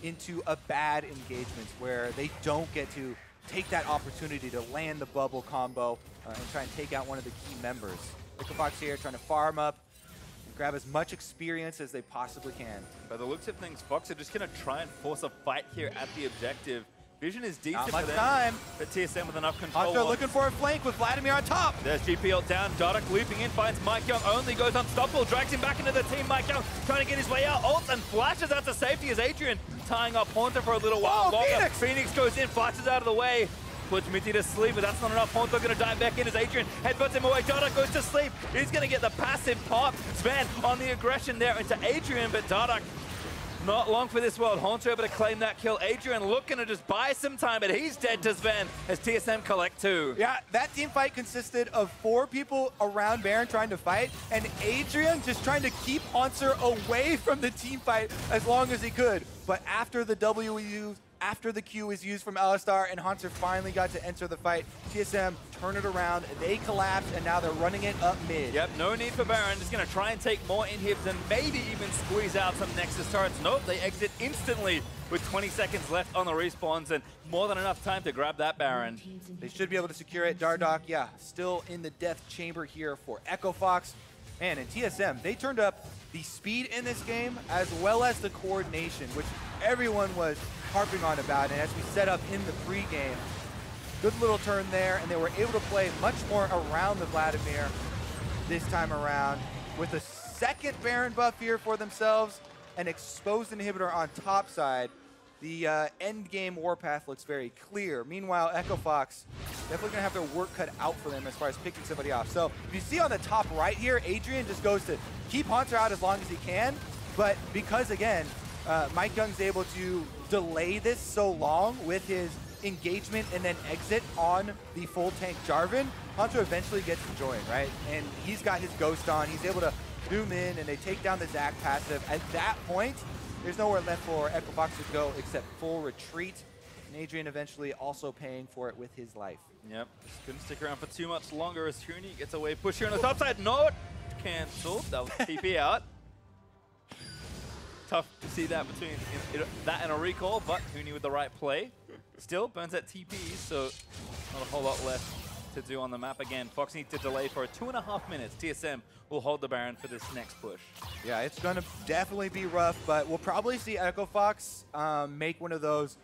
Speaker 1: into a bad engagement where they don't get to take that opportunity to land the bubble combo and try and take out one of the key members. Echo Fox here trying to farm up, grab as much experience as they possibly can.
Speaker 2: By the looks of things, Fox are just going to try and force a fight here at the objective. Vision is decent
Speaker 1: Not much
Speaker 2: for them,
Speaker 1: time.
Speaker 2: but TSM with enough control.
Speaker 1: Haunter looking for a flank with Vladimir on top.
Speaker 2: There's GPL down, Dardock looping in, finds Mike Young only, goes unstoppable, drags him back into the team. Mike Young trying to get his way out, ults and flashes out to safety as Adrian tying up Haunter for a little while longer.
Speaker 1: Phoenix!
Speaker 2: Phoenix goes in, flashes out of the way. puts Mitty to sleep, but that's not enough. Haunter going to dive back in as Adrian headbutts him away. Dardoch goes to sleep. He's going to get the passive pop. Sven on the aggression there into Adrian, but Dardoch not long for this world. Haunter able to claim that kill. Adrian looking to just buy some time, but he's dead to Sven as TSM collect 2.
Speaker 1: Yeah, that team fight consisted of 4 people around Baron trying to fight, and Adrian just trying to keep Haunter away from the team fight as long as he could. But after the after the Q is used from Alistar and Haunter finally got to enter the fight, TSM turn it around, they collapsed, and now they're running it up mid.
Speaker 2: Yep, no need for Baron. Just going to try and take more inhibs and maybe even squeeze out some Nexus turrets. Nope, they exit instantly with 20 seconds left on the respawns and more than enough time to grab that Baron.
Speaker 1: They should be able to secure it. Dardoch, yeah, still in the death chamber here for Echo Fox. Man, and TSM, they turned up the speed in this game as well as the coordination, which everyone was harping on about. And as we set up in the pregame, good little turn there, and they were able to play much more around the Vladimir this time around with a second Baron buff here for themselves, an exposed inhibitor on top side. The end game warpath looks very clear. Meanwhile, Echo Fox definitely gonna have their work cut out for them as far as picking somebody off. So if you see on the top right here, Adrian just goes to keep Haunter out as long as he can, but because again, Mike Young's able to delay this so long with his engagement and then exit on the full tank Jarvan, Haunter eventually gets to join, right? And he's got his ghost on, he's able to zoom in and they take down the Zac passive. At that point, there's nowhere left for Echo Fox to go except full retreat. And Adrian eventually also paying for it with his life.
Speaker 2: Yep, just couldn't stick around for too much longer as Huni gets away. Push here on the top side, not cancelled. That was TP out. Tough to see that between that and a recall, but Huni with the right play. Still burns that TP, so not a whole lot left to do on the map. Again, Fox needs to delay for 2.5 minutes. TSM will hold the Baron for this next push.
Speaker 1: Yeah, it's going to definitely be rough, but we'll probably see Echo Fox make one of those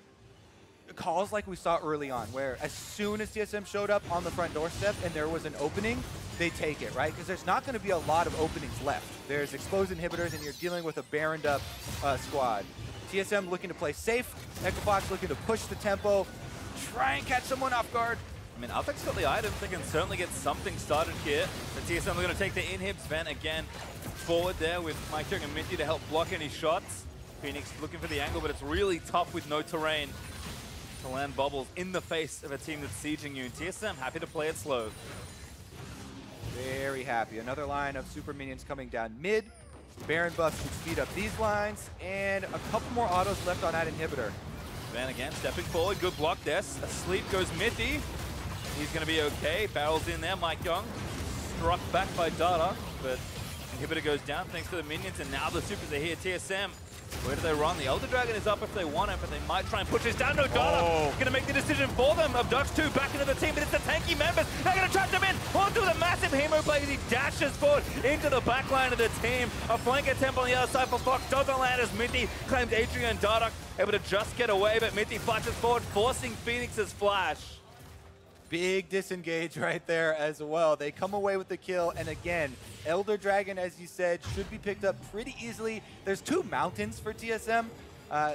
Speaker 1: calls like we saw early on, where as soon as TSM showed up on the front doorstep and there was an opening, they take it, right? Because there's not going to be a lot of openings left. There's exposed inhibitors and you're dealing with a Baroned up squad. TSM looking to play safe, Echo Fox looking to push the tempo, try and catch someone off guard.
Speaker 2: I mean, Altec's got the items. They can certainly get something started here. The TSM are going to take the inhibs. Sven again forward there with Mike Young and Minty to help block any shots. Phoenix looking for the angle, but it's really tough with no terrain to land bubbles in the face of a team that's sieging you. And TSM happy to play it slow.
Speaker 1: Very happy. Another line of super minions coming down mid. Baron buff should speed up these lines, and a couple more autos left on that inhibitor.
Speaker 2: Sven again stepping forward. Good block there. Asleep goes Mitty. He's going to be okay. Barrels in there. Mike Young struck back by Dada, but inhibitor goes down thanks to the minions, and now the supers are here. TSM, where do they run? The Elder Dragon is up if they want it, but they might try and push this down. No, Dada going to make the decision for them. Abducts 2 back into the team, but it's the tanky members. They're going to trap them in. Onto the massive Hemo play as he dashes forward into the back line of the team. A flank attempt on the other side for Fox. Doesn't land as Minty claims Adrian and Dada able to just get away, but Minty flashes forward, forcing Phoenix's flash.
Speaker 1: Big disengage right there as well. They come away with the kill, and again, Elder Dragon, as you said, should be picked up pretty easily. There's 2 mountains for TSM,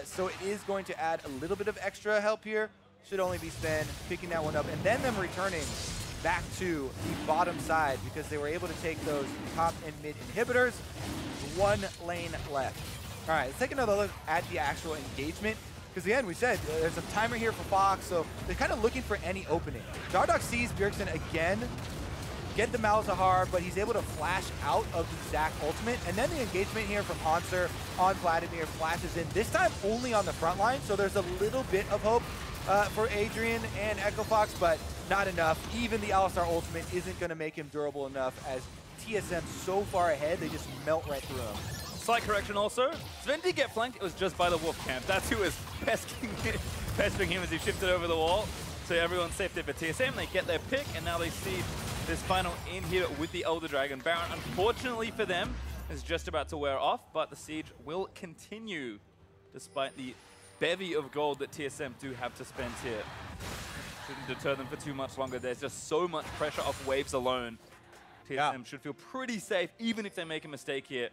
Speaker 1: so it is going to add a little bit of extra help here. Should only be Sven picking that one up, and then them returning back to the bottom side because they were able to take those top and mid inhibitors. 1 lane left. All right, let's take another look at the actual engagement. Because again, we said there's a timer here for Fox, so they're kind of looking for any opening. Dardoch sees Bjergsen again get the Malzahar, but he's able to flash out of the Zac ultimate. And then the engagement here from Haunter on Vladimir flashes in, this time only on the front line, so there's a little bit of hope for Adrian and Echo Fox, but not enough. Even the Alistar ultimate isn't going to make him durable enough as TSM so far ahead, they just melt right through him.
Speaker 2: Slight correction also. Sven did get flanked. It was just by the Wolf Camp. That's who was pestering him as he shifted over the wall. So everyone's safe there for TSM. They get their pick, and now they see this final in here with the Elder Dragon. Baron, unfortunately for them, is just about to wear off, but the siege will continue despite the bevy of gold that TSM do have to spend here. Shouldn't deter them for too much longer. There's just so much pressure off waves alone. TSM should feel pretty safe, even if they make a mistake here.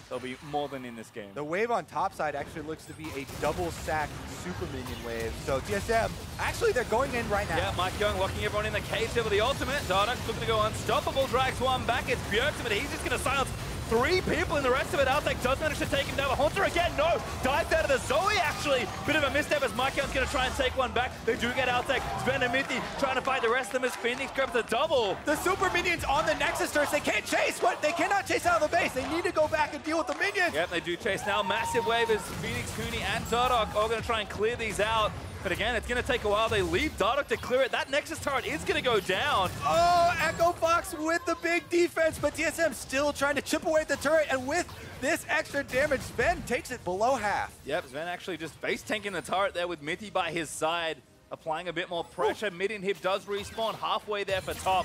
Speaker 2: they'll be more than in this game.
Speaker 1: The wave on top side actually looks to be a double sack super minion wave. So TSM, actually they're going in right now.
Speaker 2: Yeah, Mike Young locking everyone in the cage there with the ultimate. Dardock's looking to go unstoppable, drags one back. It's Bjergsen, but he's just going to silence 3 people, and the rest of it. Outtake does manage to take him down. But Haunter again, no! Dives out of the Zoe, actually. Bit of a misstep as Mike Young's going to try and take one back. They do get Outtake. Sven and Mithi trying to fight the rest of them as Phoenix grabs a double.
Speaker 1: The super minions on the Nexus turrets, they can't chase. What? They cannot chase out of the base. They need to go back and deal with the minions.
Speaker 2: Yep, they do chase now. Massive wave as Phoenix, Huni, and Dardock all going to try and clear these out. But again, it's going to take a while. They leave Dardock to clear it. That Nexus turret is going to go down.
Speaker 1: Oh, Echo Fox with the big defense, but TSM still trying to chip away at the turret, and with this extra damage, Sven takes it below half.
Speaker 2: Yep, Sven actually just face tanking the turret there with Mithi by his side, applying a bit more pressure. Ooh. Mid-inhib does respawn halfway there for top,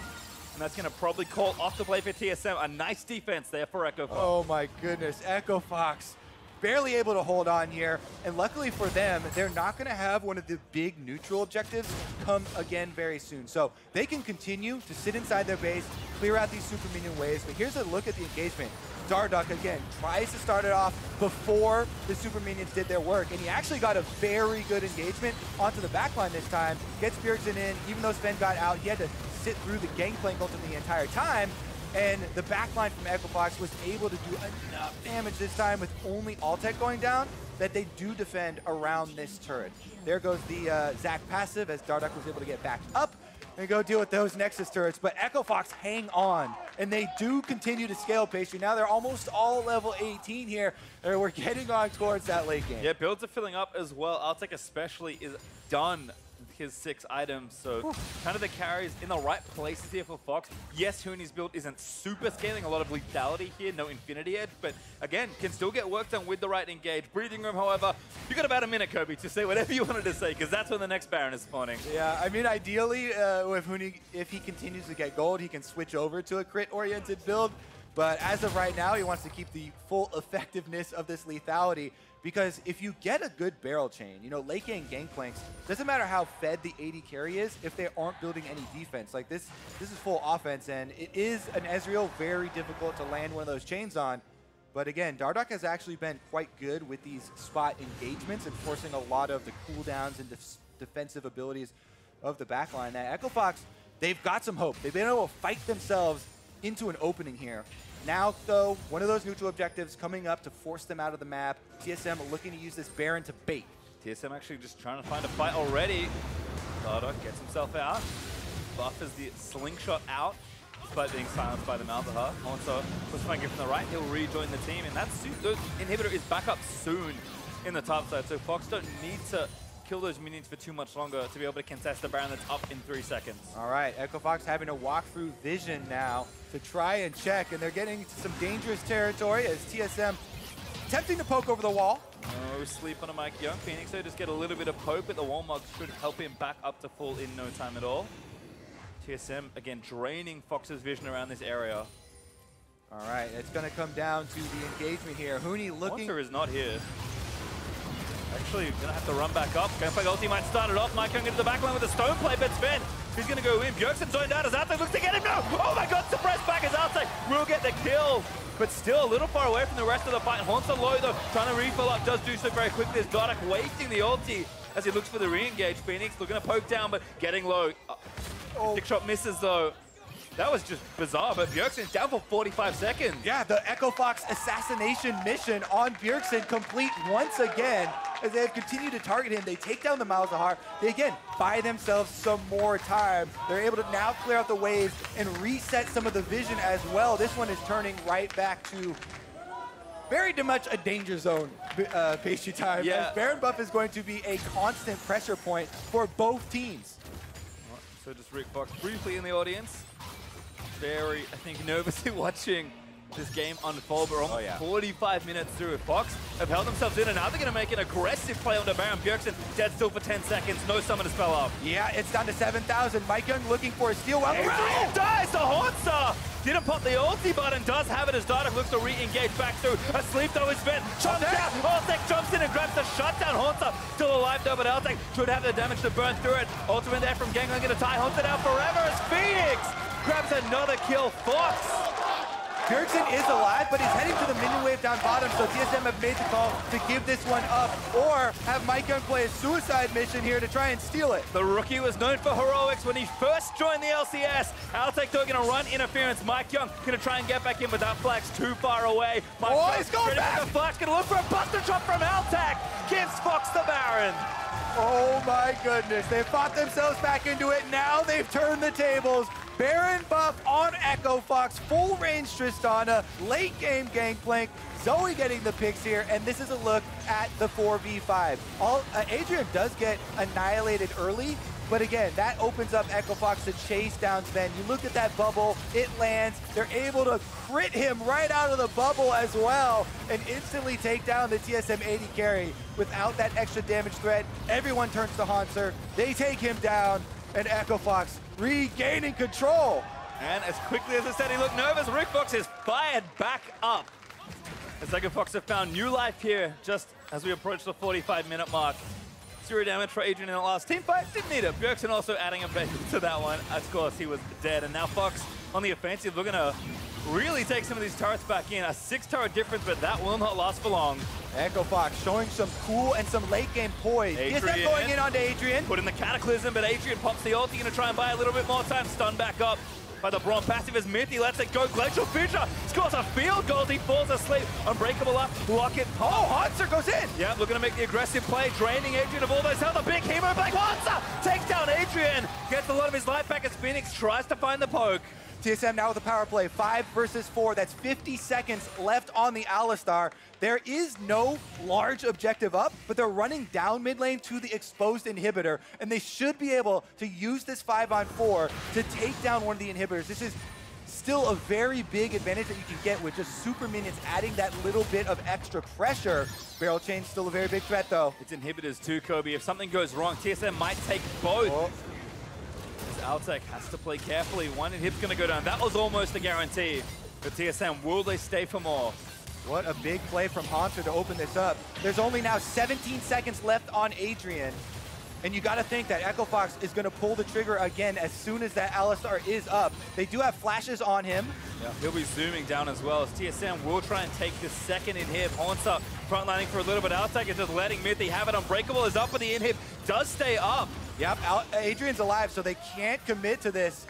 Speaker 2: and that's going to probably call off the play for TSM. A nice defense there for Echo Fox.
Speaker 1: Oh my goodness, Echo Fox barely able to hold on here, and luckily for them, they're not going to have one of the big neutral objectives come again very soon. So they can continue to sit inside their base, clear out these super minion waves. But here's a look at the engagement. Dardock, again, tries to start it off before the super minions did their work, and he actually got a very good engagement onto the backline this time. Gets Bjergsen in, even though Sven got out, he had to sit through the gangplank ultimately the entire time. And the backline from Echo Fox was able to do enough damage this time with only Alltech going down that they do defend around this turret. There goes the Zac passive as Dardock was able to get back up and go deal with those Nexus turrets. But Echo Fox hang on, and they do continue to scale Pastry. Now they're almost all level 18 here, and we're getting on towards that late game.
Speaker 2: Yeah, builds are filling up as well. Alltech especially is done his 6 items, so kind of the carries in the right places here for Fox. Yes, Huni's build isn't super scaling, a lot of lethality here, no Infinity Edge, but again, can still get work done with the right engage. Breathing Room, however, you got about a minute, Kobe, to say whatever you wanted to say, because that's when the next Baron is spawning.
Speaker 1: Yeah, I mean, ideally, with Huni, if he continues to get gold, he can switch over to a crit-oriented build, but as of right now, he wants to keep the full effectiveness of this lethality. Because if you get a good barrel chain, you know, late game gangplanks, doesn't matter how fed the AD carry is if they aren't building any defense. Like this is full offense, and it is an Ezreal very difficult to land one of those chains on. But again, Dardock has actually been quite good with these spot engagements and forcing a lot of the cooldowns and defensive abilities of the backline. That Echo Fox, they've got some hope. They've been able to fight themselves into an opening here. Now, though, one of those neutral objectives coming up to force them out of the map. TSM looking to use this Baron to bait.
Speaker 2: TSM actually just trying to find a fight already. Dardock gets himself out. Buffers the slingshot out, despite being silenced by the Malzahar. Also, was flanking from the right. He'll rejoin the team, and the inhibitor is back up soon in the top side. So Fox don't need to kill those minions for too much longer to be able to contest the Baron that's up in 3 seconds.
Speaker 1: All right, Echo Fox having to walk through vision now to try and check, and they're getting into some dangerous territory as TSM attempting to poke over the wall.
Speaker 2: No sleep on a Mike Young. Phoenix though just get a little bit of poke, but the wall mug should help him back up to full in no time at all. TSM again draining Fox's vision around this area.
Speaker 1: All right, it's going to come down to the engagement here. Huni looking...
Speaker 2: Monster is not here. Actually, gonna have to run back up. Gunfight ulti might start it off. Mike Young into the backline with a stone play, but Sven, he's gonna go in. Bjergsen zoned out as Outtake looks to get him. No! Oh my god, suppressed back as Outtake will get the kill. But still a little far away from the rest of the fight. Haunts are low though, trying to refill up, does do so very quickly as Dardock wasting the ulti as he looks for the re-engage. Phoenix looking to poke down, but getting low. Stick shot misses though. That was just bizarre, but Bjergsen's down for 45 seconds.
Speaker 1: Yeah, the Echo Fox assassination mission on Bjergsen complete once again as they have continued to target him. They take down the Malzahar. They, again, buy themselves some more time. They're able to now clear out the waves and reset some of the vision as well. This one is turning right back to very much a danger zone Pastry time.
Speaker 2: Yeah.
Speaker 1: As Baron buff is going to be a constant pressure point for both teams.
Speaker 2: So just Rick Fox briefly in the audience. Very, I think, nervously watching this game unfold. We're almost 45 minutes through. Fox have held themselves in, and now they're going to make an aggressive play onto Baron. Bjergsen dead still for 10 seconds. No summon to spell up.
Speaker 1: Yeah, it's down to 7,000. Mike Young looking for a steal.
Speaker 2: Ezreal dies to Haunter. Didn't pop the ulti button. Does have it as Dardock looks to re-engage back through. A sleep though is Sven. Chomps out. Alltech jumps in and grabs the shutdown. Haunter still alive though, but Alltech should have the damage to burn through it. Ultimate there from Gangland going to tie Haunter down forever as Phoenix grabs another kill. Fox
Speaker 1: Bjergsen is alive, but he's heading to the minion wave down bottom, so TSM have made the call to give this one up, or have Mike Young play a suicide mission here to try and steal it.
Speaker 2: The rookie was known for heroics when he first joined the LCS. Altec though gonna run interference. Mike Young gonna try and get back in, but that flag's too far away.
Speaker 1: He's going back!
Speaker 2: The flag's gonna look for a buster shot from Altec. Gives Fox the Baron.
Speaker 1: Oh my goodness, they fought themselves back into it. Now they've turned the tables. Baron buff on Echo Fox, full range Tristana, late game Gangplank, Zoe getting the picks here, and this is a look at the 4v5. Adrian does get annihilated early, but again, that opens up Echo Fox to chase down Sven. You look at that bubble, it lands, they're able to crit him right out of the bubble as well, and instantly take down the TSM 80 carry. Without that extra damage threat, everyone turns to Hanser, they take him down, and Echo Fox regaining control.
Speaker 2: And as quickly as I said, he looked nervous. Rick Fox is fired back up. As Echo Fox have found new life here, just as we approach the 45-minute mark. 0 damage for Adrian in the last team fight. Didn't need it. Bjergsen also adding a bit to that one. Of course, he was dead. And now Fox on the offensive. We're going to really take some of these turrets back in. A 6-turret difference, but that will not last for long.
Speaker 1: Echo Fox showing some cool and some late game poise. TSM going in onto Adrian.
Speaker 2: Put in the Cataclysm, but Adrian pops the ult. He's going to try and buy a little bit more time. Stun back up by the Braum passive as Mithy lets it go. Glacial Fissure scores a field goal. He falls asleep. Unbreakable up. Block it.
Speaker 1: Oh, Hanser goes in.
Speaker 2: Yeah, looking to make the aggressive play. Draining Adrian of all those health. A big Hemo Black Hanser takes down Adrian. Gets a lot of his life back as Phoenix tries to find the poke.
Speaker 1: TSM now with a power play, 5 versus 4. That's 50 seconds left on the Alistar. There is no large objective up, but they're running down mid lane to the exposed inhibitor, and they should be able to use this 5-on-4 to take down one of the inhibitors. This is still a very big advantage that you can get with just super minions adding that little bit of extra pressure. Barrel chain's still a very big threat though.
Speaker 2: It's inhibitors too, Kobe. If something goes wrong, TSM might take both.
Speaker 1: Oh.
Speaker 2: Altec has to play carefully. One inhib's going to go down. That was almost a guarantee. But TSM, will they stay for more?
Speaker 1: What a big play from Hanser to open this up. There's only now 17 seconds left on Adrian. And you got to think that Echo Fox is going to pull the trigger again as soon as that Alistar is up. They do have flashes on him.
Speaker 2: Yeah, he'll be zooming down as well as TSM will try and take the second inhib. Hanser frontlining for a little bit. Altec is just letting Mithy have it. Unbreakable is up, but the inhib does stay up.
Speaker 1: Yep, Adrian's alive, so they can't commit to this.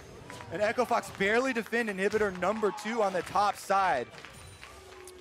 Speaker 1: And Echo Fox barely defend inhibitor number 2 on the top side.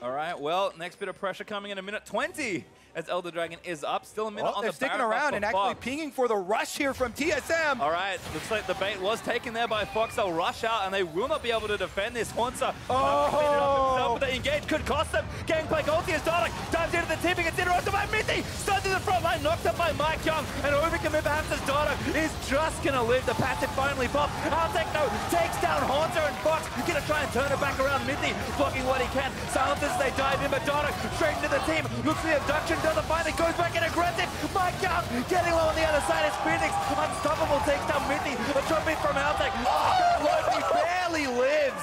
Speaker 2: All right, well, next bit of pressure coming in a minute 20 as Elder Dragon is up. Still a minute on the
Speaker 1: they're sticking around and actually pinging for the rush here from TSM.
Speaker 2: All right, looks like the bait was taken there by Fox. They'll rush out and they will not be able to defend this. Hanser but the engage could cost them. Gangplank ulti as Dardock dives into the tipping. It's interrupted by Mithy. Stuns in the front line, knocked up by Mike Young. And overcommit perhaps as Dardock is just going to live. The passive finally popped. Altec no takes down Hanser and Fox. Going to try and turn it back around. Mithy blocking what he can. Silences as they dive in, but Dardock straight into the team. Looks for the abduction. Doesn't find it, goes back in aggressive. Mike Young getting low on the other side as Phoenix. Unstoppable takes down Mithy. A trumpet from Altec. He barely lives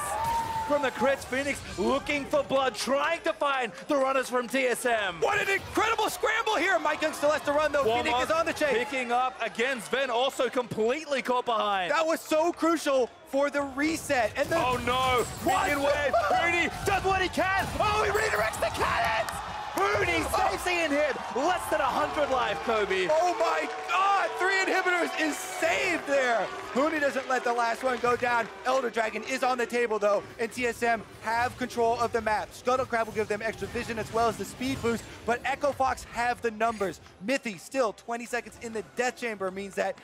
Speaker 2: from the crits. Phoenix looking for blood, trying to find the runners from TSM.
Speaker 1: What an incredible scramble here. Mike Young still has to run though. Phoenix is on the chase.
Speaker 2: Picking up again. Sven also completely caught behind.
Speaker 1: That was so crucial for the reset. And the
Speaker 2: oh no! Minion wave. Rooney does what he can. Oh, he redirects the cannons. Rooney saves the inhib. Less than 100 life, Kobe.
Speaker 1: Oh my God! 3 inhibitors is saved there. Rooney doesn't let the last one go down. Elder Dragon is on the table though, and TSM have control of the map. Scuttlecrab will give them extra vision as well as the speed boost, but Echo Fox have the numbers. Mithy still 20 seconds in the death chamber means that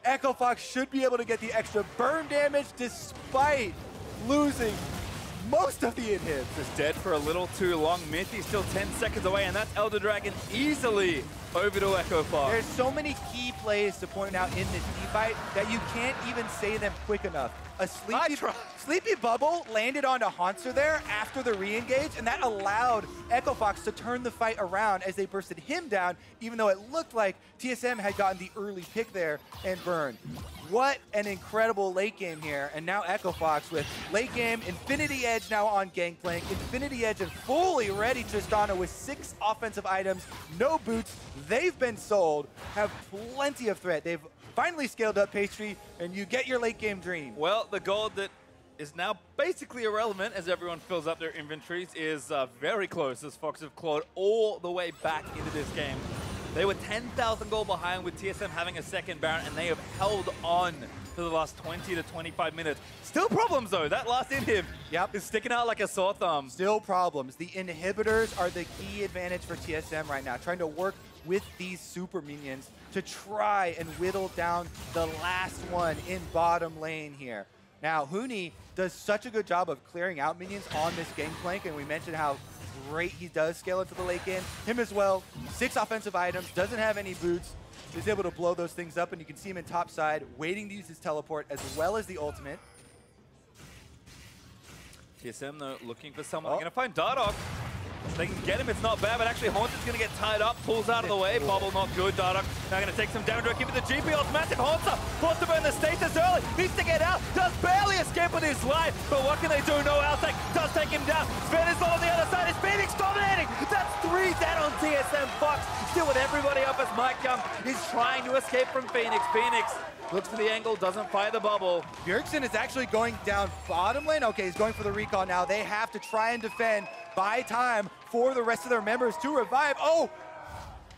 Speaker 1: Echo Fox should be able to get the extra burn damage despite losing most of the inhibs.
Speaker 2: Just dead for a little too long. Mithy still 10 seconds away, and that's Elder Dragon easily over to Echo Fox.
Speaker 1: There's so many key plays to point out in this fight that you can't even say them quick enough. A sleepy bubble landed onto Hanser there after the re-engage, and that allowed Echo Fox to turn the fight around as they bursted him down, even though it looked like TSM had gotten the early pick there and burned. What an incredible late game here, and now Echo Fox with late game, Infinity Edge now on Gangplank, Infinity Edge and fully ready Tristana with 6 offensive items, no boots, they've been sold, have plenty of threat. They've finally scaled up Pastry, and you get your late game dream.
Speaker 2: Well, the gold that is now basically irrelevant as everyone fills up their inventories, is very close as Fox have clawed all the way back into this game. They were 10,000 gold behind with TSM having a second Baron, and they have held on for the last 20 to 25 minutes. Still problems though, that last inhib is sticking out like a sore thumb.
Speaker 1: Still problems. The inhibitors are the key advantage for TSM right now, trying to work with these super minions to try and whittle down the last one in bottom lane here. Now, Huni does such a good job of clearing out minions on this gangplank, and we mentioned how great he does scale into the late game. Him as well, 6 offensive items, doesn't have any boots, is able to blow those things up, and you can see him in top side, waiting to use his teleport as well as the ultimate.
Speaker 2: TSM though, looking for someone. They're gonna find Dardoch. They can get him, it's not bad, but actually Haunter's gonna get tied up, pulls out of the way. Bubble not good, Dardoch now gonna take some damage, keep it the GP ults, massive Haunter, forced to burn the status early, needs to get out, does barely escape with his life, but what can they do? No outtake, does take him down. Sven is on the other side, it's Phoenix dominating, that's 3 down on TSM. Fox still with everybody up as Mike Young is trying to escape from Phoenix. Phoenix looks for the angle, doesn't fire the bubble.
Speaker 1: Bjergsen is actually going down bottom lane. Okay, he's going for the recall now. They have to try and defend, buy time for the rest of their members to revive. Oh!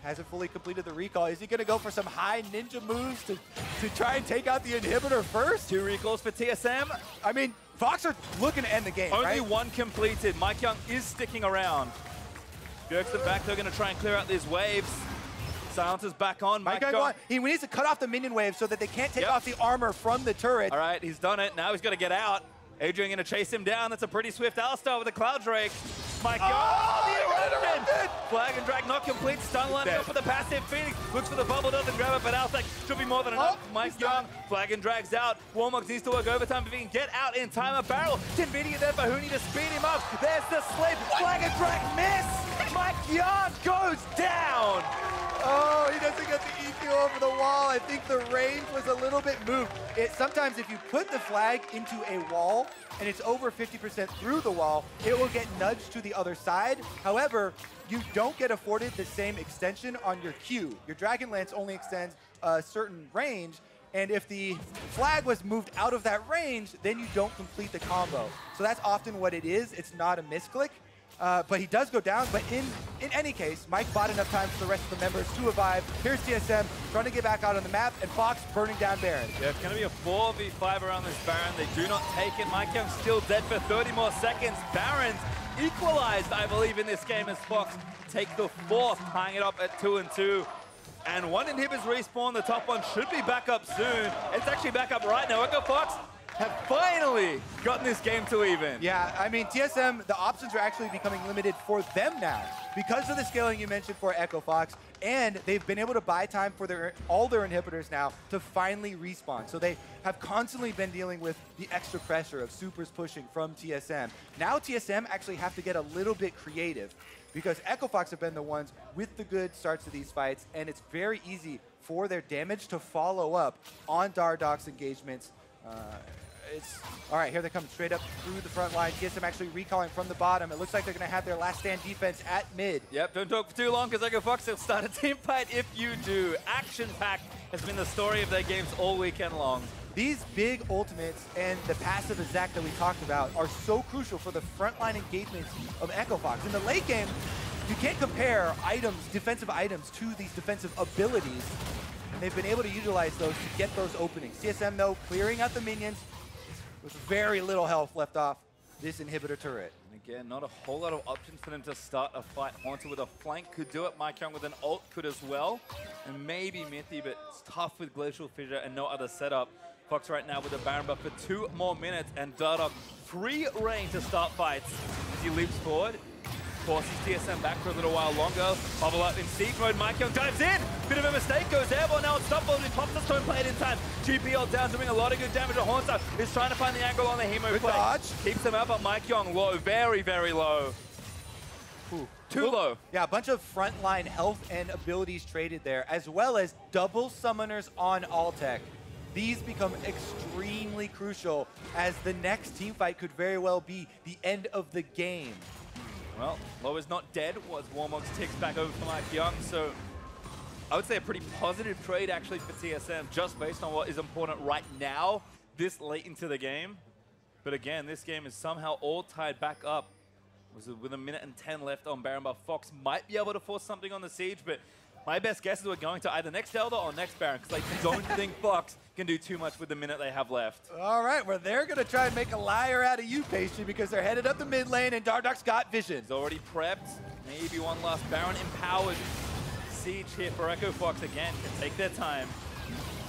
Speaker 1: Hasn't fully completed the recall. Is he gonna go for some high ninja moves to try and take out the inhibitor first?
Speaker 2: 2 recalls for TSM.
Speaker 1: I mean, Fox are looking to end the game,
Speaker 2: Only
Speaker 1: right?
Speaker 2: 1 completed. Mike Young is sticking around. Bjergsen back, they're gonna try and clear out these waves. Silencer's back on. Mike Young.
Speaker 1: He needs to cut off the minion wave so that they can't take off the armor from the turret.
Speaker 2: All right, he's done it. Now he's got to get out. Adrian gonna chase him down. That's a pretty swift Alistar with a Cloud Drake. Mike Young, the eruption! Flag and drag not complete. Stun line up for the passive. Phoenix looks for the bubble, doesn't grab it, but Alistar should be more than enough. Mike Young, flag and drags out. Warmox needs to work overtime if he can get out in time. A barrel. Convenient there for Huni to speed him up. There's the slip. Flag and drag miss. Mike Young goes down.
Speaker 1: Oh, he doesn't get the EQ over the wall. I think the range was a little bit moved. Sometimes if you put the flag into a wall and it's over 50% through the wall, it will get nudged to the other side. However, you don't get afforded the same extension on your Q. Your Dragon Lance only extends a certain range, and if the flag was moved out of that range, then you don't complete the combo. So that's often what it is. It's not a misclick. But he does go down, but in any case, Mike bought enough time for the rest of the members to revive. Here's TSM trying to get back out on the map, and Fox burning down Baron.
Speaker 2: Yeah, it's going to be a 4v5 around this Baron. They do not take it. Mike Young's still dead for 30 more seconds. Baron's equalized, I believe, in this game as Fox take the 4th, tying it up at 2-2. And 1 inhibitors respawn. The top one should be back up soon. It's actually back up right now. Echo Fox have finally gotten this game to even.
Speaker 1: Yeah, I mean, TSM, the options are actually becoming limited for them now because of the scaling you mentioned for Echo Fox, and they've been able to buy time for all their inhibitors now to finally respawn. So they have constantly been dealing with the extra pressure of supers pushing from TSM. Now TSM actually have to get a little bit creative because Echo Fox have been the ones with the good starts to these fights, and it's very easy for their damage to follow up on Dardoch's engagements. All right, here they come straight up through the front line. TSM actually recalling from the bottom. It looks like they're going to have their last stand defense at mid.
Speaker 2: Yep, don't talk for too long because Echo Fox will start a team fight if you do. Action-packed has been the story of their games all weekend long.
Speaker 1: These big ultimates and the passive attack that we talked about are so crucial for the frontline engagements of Echo Fox. In the late game, you can't compare items, defensive items, to these defensive abilities. And they've been able to utilize those to get those openings. TSM, though, clearing out the minions with very little health left off this inhibitor turret.
Speaker 2: And again, not a whole lot of options for them to start a fight. Haunter with a flank could do it. Mike Young with an ult could as well. And maybe Mithy, but it's tough with Glacial Fissure and no other setup. Fox right now with a Baron buff for 2 more minutes, and Dardoch free reign to start fights as he leaps forward. Forces TSM back for a little while longer. Bubble up in siege mode. Mike Young dives in. Bit of a mistake. Goes airborne. Now it's stop bubble. He pops the stone plate in time. GPL down, doing a lot of good damage. Haunter is trying to find the angle on the Hemo plate.
Speaker 1: Dodge.
Speaker 2: Keeps them out, but Mike Young low. Very, very low. Ooh, too low.
Speaker 1: Yeah, a bunch of frontline health and abilities traded there, as well as double summoners on Altec. These become extremely crucial as the next team fight could very well be the end of the game.
Speaker 2: Well, Low is not dead, was Warmox ticks back over for Mike Young, so I would say a pretty positive trade actually for TSM, just based on what is important right now, this late into the game. But again, this game is somehow all tied back up. With a minute and 10 left on Baron, but Fox might be able to force something on the siege, but my best guess is we're going to either next Elder or next Baron, because I don't think Fox can do too much with the minute they have left.
Speaker 1: All right, well, they're going to try and make a liar out of you, Pastry, because they're headed up the mid lane, and Dardark's got vision.
Speaker 2: He's already prepped. Maybe one last Baron empowered. Siege here for Echo Fox again. Can take their time.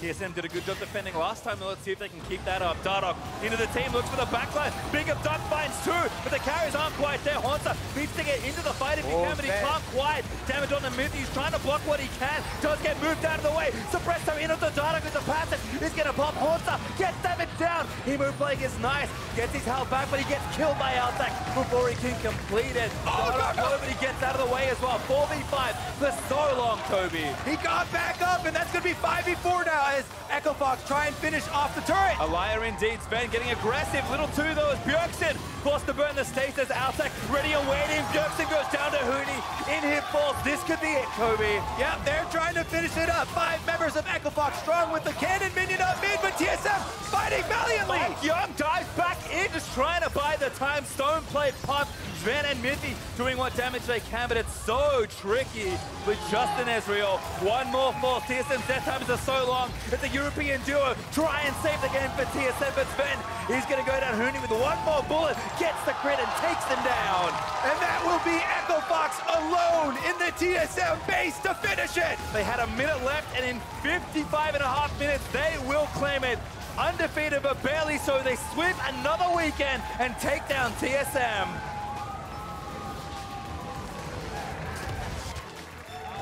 Speaker 2: TSM did a good job defending last time, let's see if they can keep that up. Dardark into the team, looks for the backline. Big up Duck finds two, but the carries aren't quite there. Haunter needs to get into the fight if he can, but he can't quite. Damage on the mid, he's trying to block what he can. Does get moved out of the way. Suppresso into the Dardark with the passive. He's gonna pop. Haunter gets damage down. Emu playing is nice. Gets his health back, but he gets killed by Altec before he can complete it. Toby gets out of the way as well. 4v5 for so long, Toby.
Speaker 1: He got back up, and that's gonna be 5v4 now as Echo Fox try and finish off the turret.
Speaker 2: A liar indeed. Sven getting aggressive. Little two though as Bjergsen forced to burn the stasis. Altec ready and waiting. Bjergsen goes down to Huni. In hit falls. This could be it, Kobe.
Speaker 1: Yep, they're trying to finish it up. 5 members of Echo Fox strong with the cannon minion up mid, but TSM fighting valiantly.
Speaker 2: Mike Young dives back in, just trying to buy the time. Stone plate puck. Sven and Mithy doing what damage they can, but it's so tricky with Justin Ezreal. One more falls. TSM's death times are so long. It's a European duo. Try and save the game for TSM, but Sven, he's going to go down Huni with one more bullet, gets the crit and takes them down.
Speaker 1: And that will be Echo Fox alone in the TSM base to finish it.
Speaker 2: They had a minute left, and in 55.5 minutes, they will claim it. Undefeated, but barely so. They sweep another weekend and take down TSM.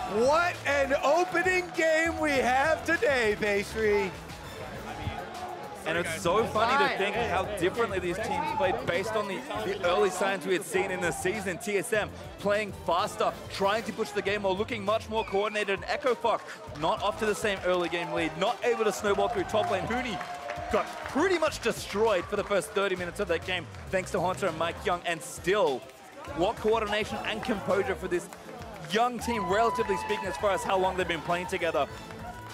Speaker 1: What an opening game we have today, Pastry.
Speaker 2: And it's so funny to think how differently these teams played based on the early signs we had seen in the season. TSM playing faster, trying to push the game while looking much more coordinated. And Echo Fox not off to the same early game lead, not able to snowball through top lane. Huni got pretty much destroyed for the first 30 minutes of that game thanks to Haunter and Mike Young. And still, what coordination and composure for this young team, relatively speaking, as far as how long they've been playing together,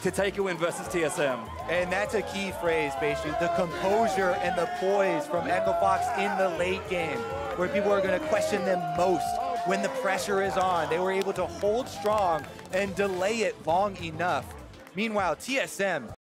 Speaker 2: to take a win versus TSM.
Speaker 1: And that's a key phrase, Pastry. The composure and the poise from Echo Fox in the late game, where people are going to question them most when the pressure is on. They were able to hold strong and delay it long enough. Meanwhile, TSM